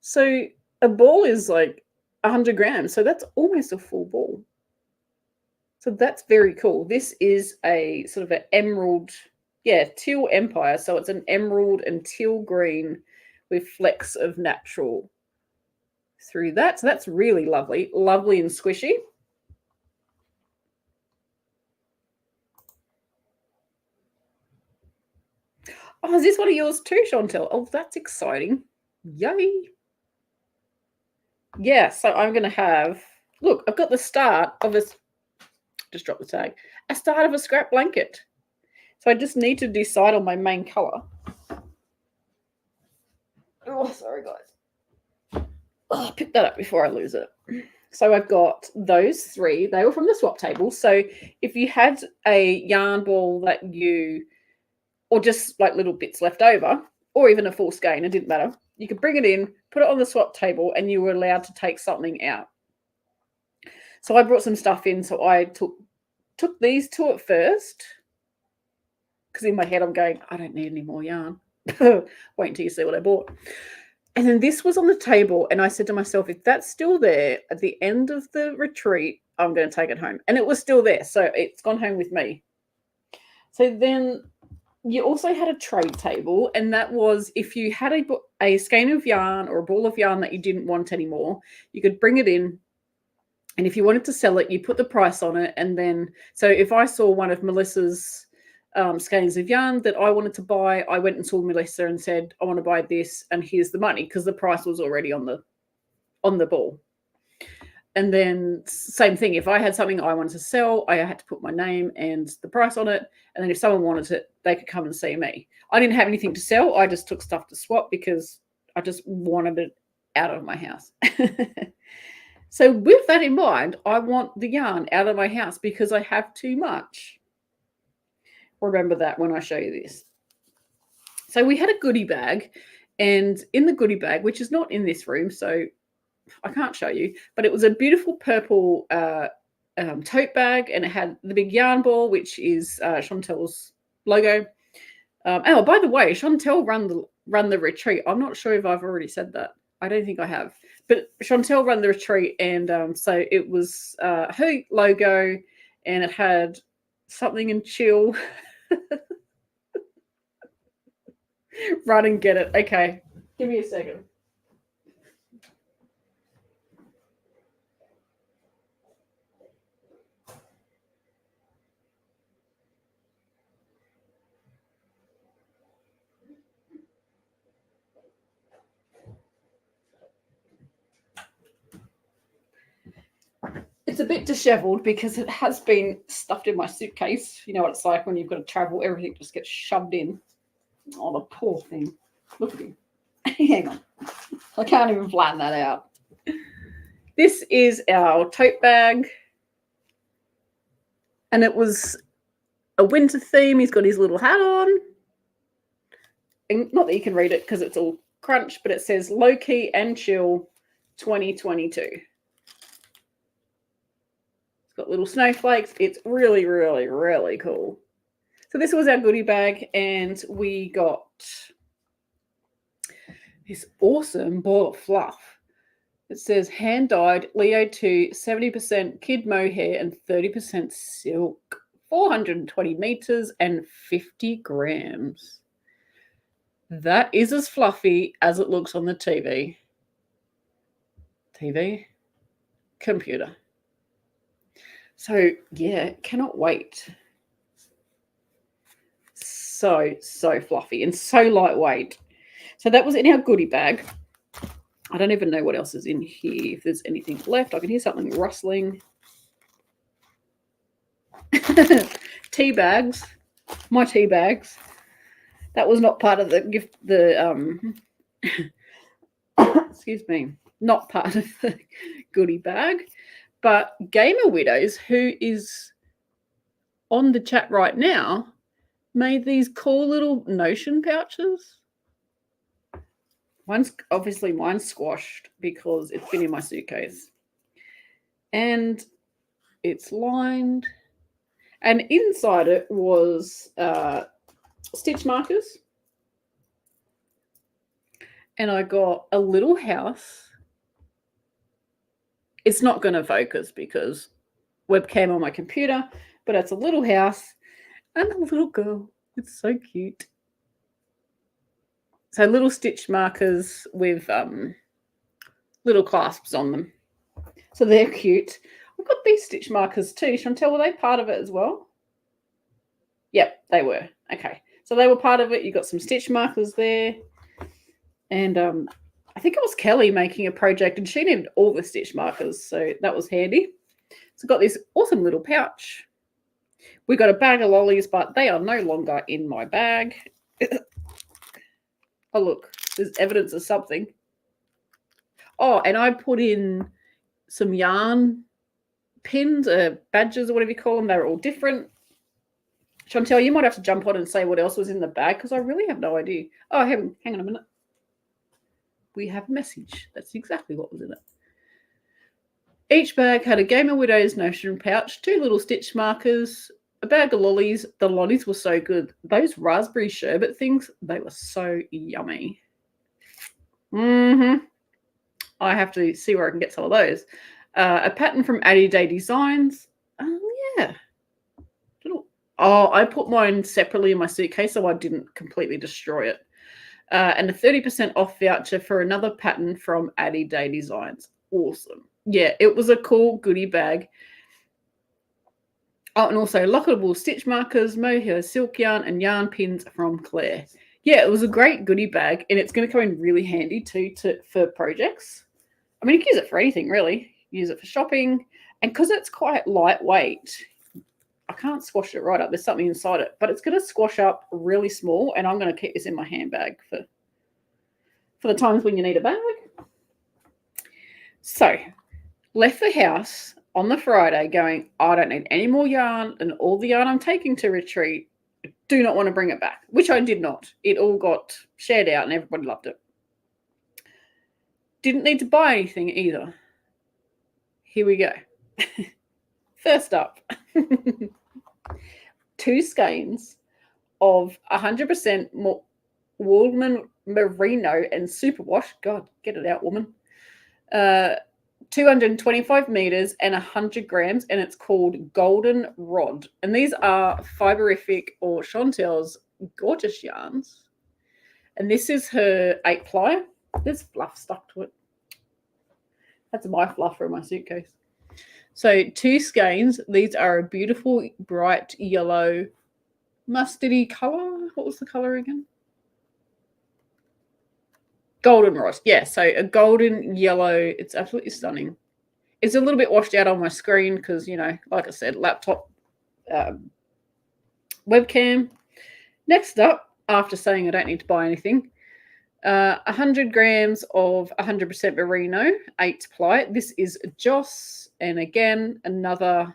So a ball is like 100 grams. So that's almost a full ball. So that's very cool. This is a sort of an emerald, Teal Empire. So it's an emerald and teal green with flecks of natural through that. So that's really lovely. Lovely and squishy. Oh, is this one of yours too, Chantelle? Oh, that's exciting. Yay. Yeah, so I'm going to have, look, I've got the start of this, just drop the tag, a start of a scrap blanket. So I just need to decide on my main color. Oh, sorry, guys. Oh, pick that up before I lose it. So I've got those 3. They were from the swap table. So if you had a yarn ball that or just like little bits left over, or even a full skein, it didn't matter. You could bring it in, put it on the swap table, and you were allowed to take something out. So I brought some stuff in. So I took these 2 at first, because in my head I'm going, I don't need any more yarn. Wait until you see what I bought. And then this was on the table, and I said to myself, if that's still there at the end of the retreat, I'm going to take it home. And it was still there, so it's gone home with me. So then you also had a trade table, and that was if you had a skein of yarn or a ball of yarn that you didn't want anymore, you could bring it in, and if you wanted to sell it, you put the price on it, and then so if I saw one of Melissa's skeins of yarn that I wanted to buy, I went and saw Melissa and said, I want to buy this, and here's the money, because the price was already on the ball. And then same thing, if I had something I wanted to sell, I had to put my name and the price on it. And then if someone wanted it, they could come and see me. I didn't have anything to sell. I just took stuff to swap because I just wanted it out of my house. So with that in mind, I want the yarn out of my house because I have too much. Remember that when I show you this. So we had a goodie bag, and in the goodie bag, which is not in this room, so I can't show you, but it was a beautiful purple tote bag, and it had the big yarn ball, which is Chantelle's logo. Oh, by the way, Chantelle run the retreat. I'm not sure if I've already said that. I don't think I have. But Chantelle ran the retreat, and so it was her logo, and it had something in chill. Run and get it. Okay, give me a second. It's a bit disheveled because it has been stuffed in my suitcase. You know what it's like when you've got to travel, everything just gets shoved in. Oh, the poor thing. Look at him. Hang on. I can't even flatten that out. This is our tote bag. And it was a winter theme. He's got his little hat on. And not that you can read it because it's all crunch, but it says low key and chill 2022. Got little snowflakes. It's really, really, really cool. So this was our goodie bag, and we got this awesome ball of fluff. It says hand-dyed Leo 2, 70% kid mohair and 30% silk, 420 meters and 50 grams. That is as fluffy as it looks on the TV. Computer. So, yeah, cannot wait. So fluffy and so lightweight. So that was in our goodie bag. I don't even know what else is in here. If there's anything left, I can hear something rustling. Tea bags. My tea bags. That was not part of the gift, excuse me, not part of the goodie bag. But Gamer Widows, who is on the chat right now, made these cool little Notion pouches. Mine's squashed because it's been in my suitcase. And it's lined. And inside it was stitch markers. And I got a little house. It's not going to focus because webcam on my computer, but it's a little house and a little girl. It's so cute. So little stitch markers with little clasps on them. So they're cute. I've got these stitch markers too. Chantelle, were they part of it as well? Yep, they were. Okay. So they were part of it. You got some stitch markers there. And I think it was Kelly making a project, and she needed all the stitch markers, so that was handy. So got this awesome little pouch. We got a bag of lollies, but they are no longer in my bag. Oh, look, there's evidence of something. Oh, and I put in some yarn pins, badges, or whatever you call them. They were all different. Chantelle, you might have to jump on and say what else was in the bag because I really have no idea. Oh, hang on a minute. We have a message. That's exactly what was in it. Each bag had a Gamer Widows Notion pouch, 2 little stitch markers, a bag of lollies. The lollies were so good. Those raspberry sherbet things, they were so yummy. I have to see where I can get some of those. A pattern from 80 Day Designs. Yeah. Oh, I put mine separately in my suitcase so I didn't completely destroy it. And a 30% off voucher for another pattern from Addy Day Designs. Awesome. Yeah, it was a cool goodie bag. Oh, and also lockable stitch markers, mohair silk yarn, and yarn pins from Claire. Yeah, it was a great goodie bag, and it's going to come in really handy too for projects. I mean, you can use it for anything, really. Use it for shopping, and because it's quite lightweight, I can't squash it right up. There's something inside it, but it's going to squash up really small, and I'm going to keep this in my handbag for the times when you need a bag. So, left the house on the Friday going, I don't need any more yarn, and all the yarn I'm taking to retreat, I do not want to bring it back, which I did not. It all got shared out and everybody loved it. Didn't need to buy anything either. Here we go. First up, 2 skeins of 100% Woolman Merino and Superwash. God, get it out, woman. 225 meters and 100 grams, and it's called Golden Rod. And these are Fiberific or Chantelle's gorgeous yarns. And this is her 8-ply. There's fluff stuck to it. That's my fluffer in my suitcase. So 2 skeins. These are a beautiful bright yellow mustardy color. What was the color again? Goldenrod. Yeah, so a golden yellow. It's absolutely stunning. It's a little bit washed out on my screen because, you know, like I said, laptop webcam. Next up, after saying I don't need to buy anything, 100 grams of 100% merino, 8-ply. This is Joss, and again, another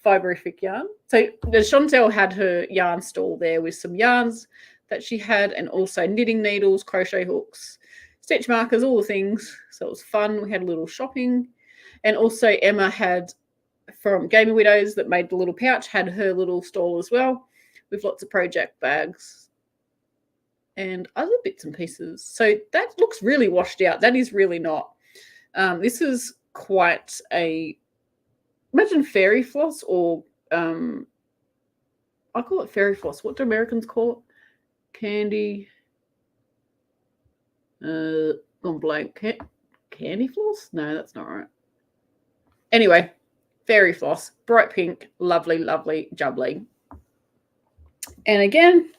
Fiberific yarn. So Chantelle had her yarn stall there with some yarns that she had, and also knitting needles, crochet hooks, stitch markers, all the things. So it was fun. We had a little shopping. And also Emma had, from Gaming Widows that made the little pouch, had her little stall as well with lots of project bags and other bits and pieces. So that looks really washed out. That is really not. This is quite a, imagine fairy floss, or I call it fairy floss. What do Americans call it? Candy. Gone blank. Candy floss? No, that's not right. Anyway, fairy floss, bright pink, lovely, lovely, jubbly. And again,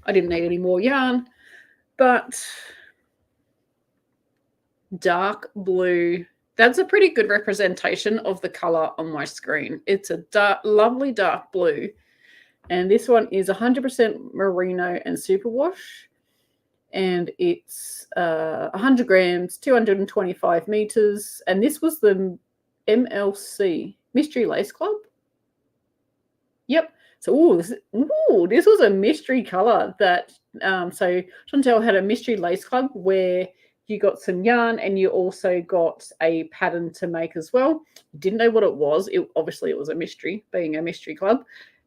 I didn't need any more yarn, but dark blue. That's a pretty good representation of the color on my screen. It's a dark, lovely dark blue. And this one is 100% merino and superwash. And it's 100 grams, 225 meters. And this was the MLC, Mystery Lace Club. Yep. So, this was a mystery color that, so Chantelle had a Mystery Lace Club where you got some yarn and you also got a pattern to make as well. Didn't know what it was. Obviously, it was a mystery, being a mystery club.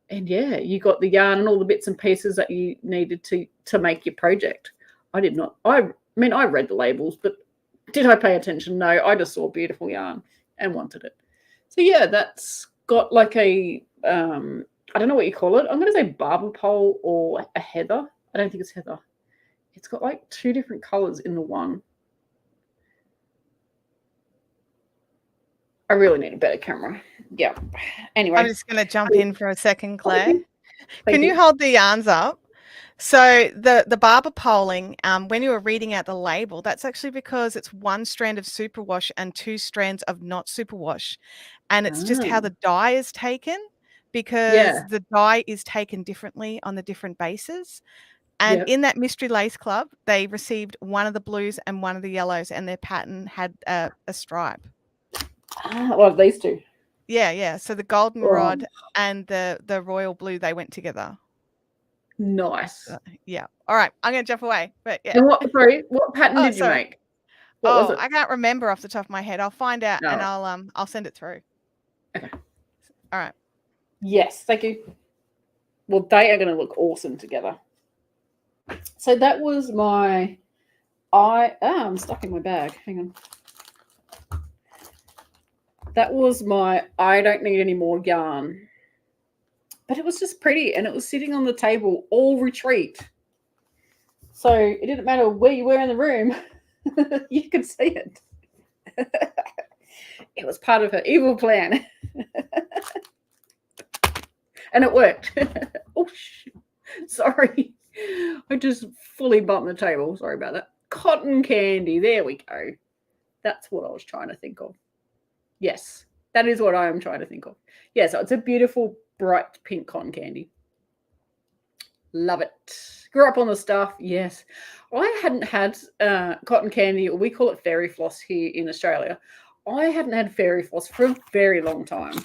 And yeah, you got the yarn and all the bits and pieces that you needed to make your project. I did not. I mean, I read the labels, but did I pay attention? No, I just saw beautiful yarn and wanted it. So yeah, that's got like a, I don't know what you call it. I'm going to say barber pole or a heather. I don't think it's heather. It's got like 2 different colors in the one. I really need a better camera. Yeah. Anyway. I'm just going to jump in for a second, Claire. Can you hold the yarns up? So the barber poling, when you were reading out the label, that's actually because it's 1 strand of superwash and 2 strands of not superwash. And it's just how the dye is taken, because the dye is taken differently on the different bases. And in that Mystery Lace Club, they received 1 of the blues and 1 of the yellows, and their pattern had a stripe. Well, these 2. Yeah. So the goldenrod and the royal blue, they went together. Nice. Yeah. All right. I'm going to jump away. But yeah. And what pattern did you make? What was it? I can't remember off the top of my head. I'll find out and I'll send it through. Okay. All right. Yes, thank you. Well, they are going to look awesome together. So that was my, I'm stuck in my bag. Hang on. That was my I don't need any more yarn But it was just pretty, and it was sitting on the table all retreat. So it didn't matter where you were in the room, you could see it. It was part of her evil plan. And it worked. Oh, sorry. I just fully bumped the table. Sorry about that. Cotton candy. There we go. That's what I was trying to think of. Yes, that is what I am trying to think of. Yeah, so it's a beautiful, bright pink cotton candy. Love it. Grew up on the stuff. Yes. I hadn't had cotton candy, or we call it fairy floss here in Australia. I hadn't had fairy floss for a very long time.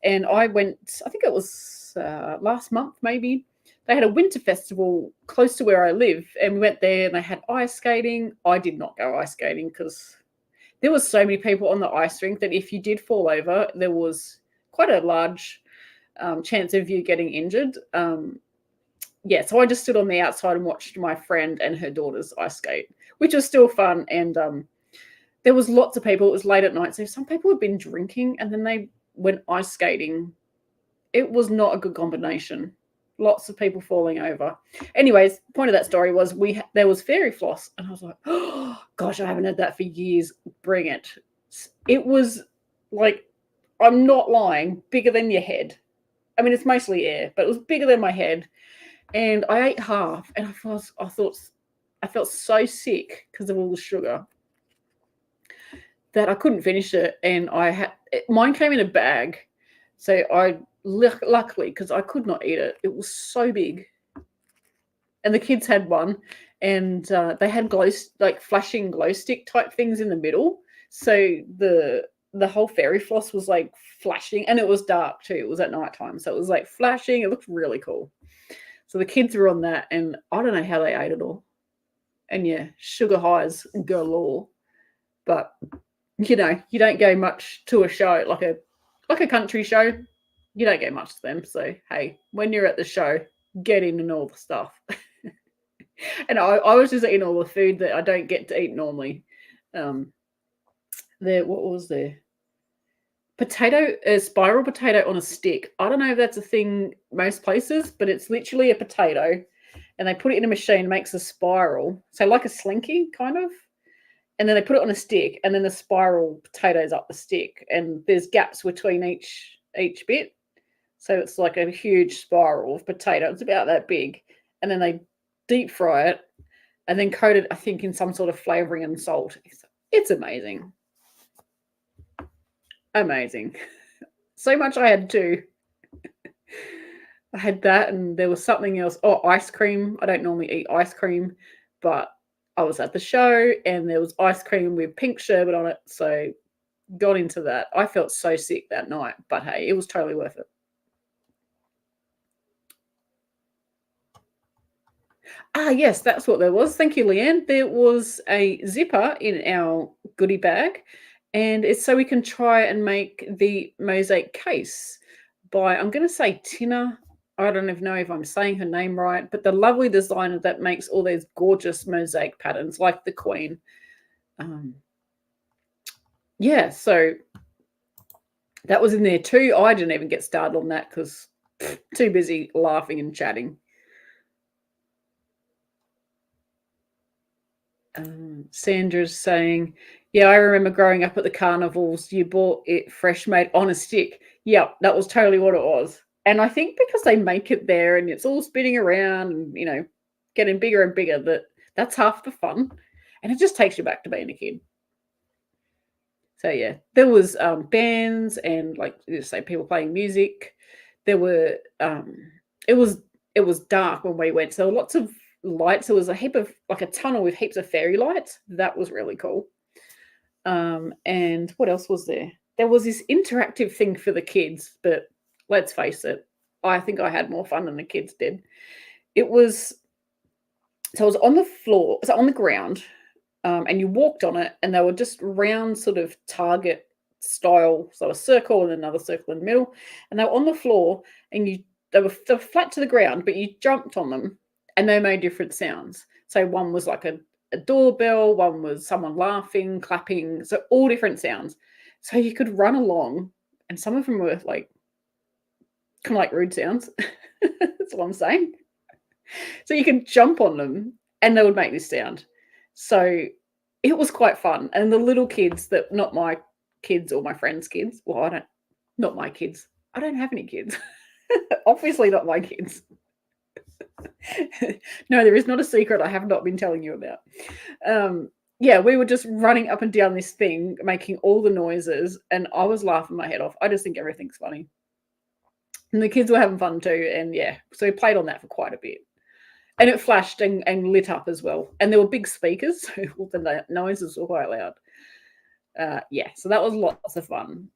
And I went, I think it was last month maybe. They had a winter festival close to where I live, and we went there and they had ice skating. I did not go ice skating because there was so many people on the ice rink that if you did fall over, there was quite a large chance of you getting injured. Yeah, so I just stood on the outside and watched my friend and her daughters ice skate, which was still fun. And there was lots of people. It was late at night, so some people had been drinking and then they went ice skating. It was not a good combination. Lots of people falling over. Anyways, the point of that story was there was fairy floss, and I was like, oh gosh, I haven't had that for years. Bring it. It was like, I'm not lying, bigger than your head. I mean, it's mostly air, but it was bigger than my head. And I ate half, and I felt so sick because of all the sugar that I couldn't finish it. And mine came in a bag, so luckily, because I could not eat it. It was so big, and the kids had one, and they had flashing glow stick type things in the middle. So the whole fairy floss was like flashing, and it was dark too. It was at nighttime, so it was like flashing. It looked really cool. So the kids were on that, and I don't know how they ate it all. And yeah, sugar highs galore. But you don't go much to a show like a country show. You don't go much to them. So hey, when you're at the show, get in and all the stuff. And I was just eating all the food that I don't get to eat normally. What was there? A spiral potato on a stick. I don't know if that's a thing most places, but it's literally a potato, and they put it in a machine, makes a spiral, so like a slinky kind of, and then they put it on a stick, and then the spiral potatoes up the stick, and there's gaps between each bit, so it's like a huge spiral of potato. It's about that big, and then they deep fry it, and then coat it, I think, in some sort of flavoring and salt. It's amazing. Amazing. So much I had too. I had that, and there was something else. Oh, ice cream. I don't normally eat ice cream, but I was at the show and there was ice cream with pink sherbet on it. So got into that. I felt so sick that night, but hey, it was totally worth it. Yes, that's what there was. Thank you, Leanne. There was a zipper in our goodie bag, and it's so we can try and make the mosaic case by, I'm going to say Tina. I don't even know if I'm saying her name right, but the lovely designer that makes all these gorgeous mosaic patterns like the Queen. Yeah, so that was in there too. I didn't even get started on that because too busy laughing and chatting. Sandra's saying, yeah, I remember growing up at the carnivals, you bought it fresh made on a stick. Yep, that was totally what it was. And I think because they make it there and it's all spinning around and, getting bigger and bigger, that's half the fun. And it just takes you back to being a kid. So, yeah, there was bands and, like you say, people playing music. There were, it was dark when we went. So lots of lights. There was a heap of, like a tunnel with heaps of fairy lights. That was really cool. And what else was there? There was this interactive thing for the kids, but let's face it, I think I had more fun than the kids did. It was on the floor, so on the ground, and you walked on it, and they were just round sort of target style, so a circle and another circle in the middle, and they were on the floor, and they were flat to the ground, but you jumped on them, and they made different sounds. So one was like a doorbell, one was someone laughing, clapping, so all different sounds. So you could run along, and some of them were like kind of like rude sounds. That's what I'm saying. So you can jump on them and they would make this sound. So it was quite fun. And the little kids that, not my kids or my friends' kids, well, not my kids. I don't have any kids. Obviously not my kids. No, there is not a secret I have not been telling you about. Yeah, we were just running up and down this thing, making all the noises, and I was laughing my head off. I just think everything's funny. And the kids were having fun too. And yeah, so we played on that for quite a bit. And it flashed and lit up as well. And there were big speakers, so all the noises were quite loud. Yeah, so that was lots of fun.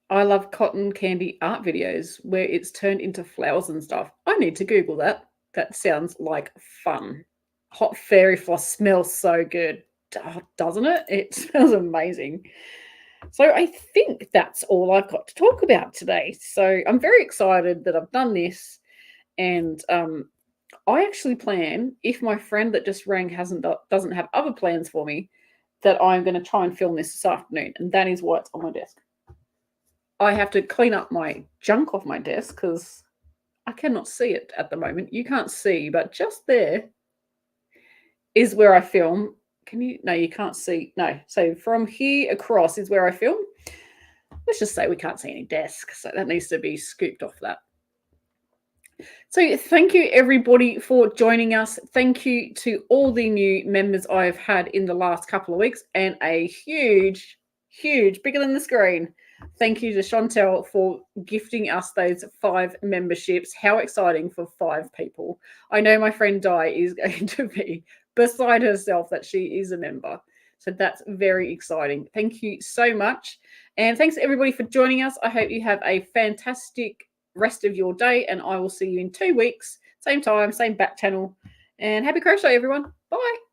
I love cotton candy art videos where it's turned into flowers and stuff. I need to Google that. That sounds like fun. Hot fairy floss smells so good, doesn't it? It smells amazing. So I think that's all I've got to talk about today. So I'm very excited that I've done this. And I actually plan, if my friend that just rang doesn't have other plans for me, that I'm going to try and film this afternoon. And that is why it's on my desk. I have to clean up my junk off my desk because I cannot see it at the moment. You can't see, but just there is where I film. Can you? No, you can't see. No. So from here across is where I film. Let's just say we can't see any desk. So that needs to be scooped off that. So thank you everybody for joining us. Thank you to all the new members I've had in the last couple of weeks, and a huge, bigger than the screen, thank you to Chantelle for gifting us those 5 memberships. How exciting for 5 people. I know my friend Di is going to be beside herself that she is a member. So that's very exciting. Thank you so much. And thanks everybody for joining us. I hope you have a fantastic rest of your day, and I will see you in 2 weeks. Same time, same back channel. And happy crochet, everyone. Bye.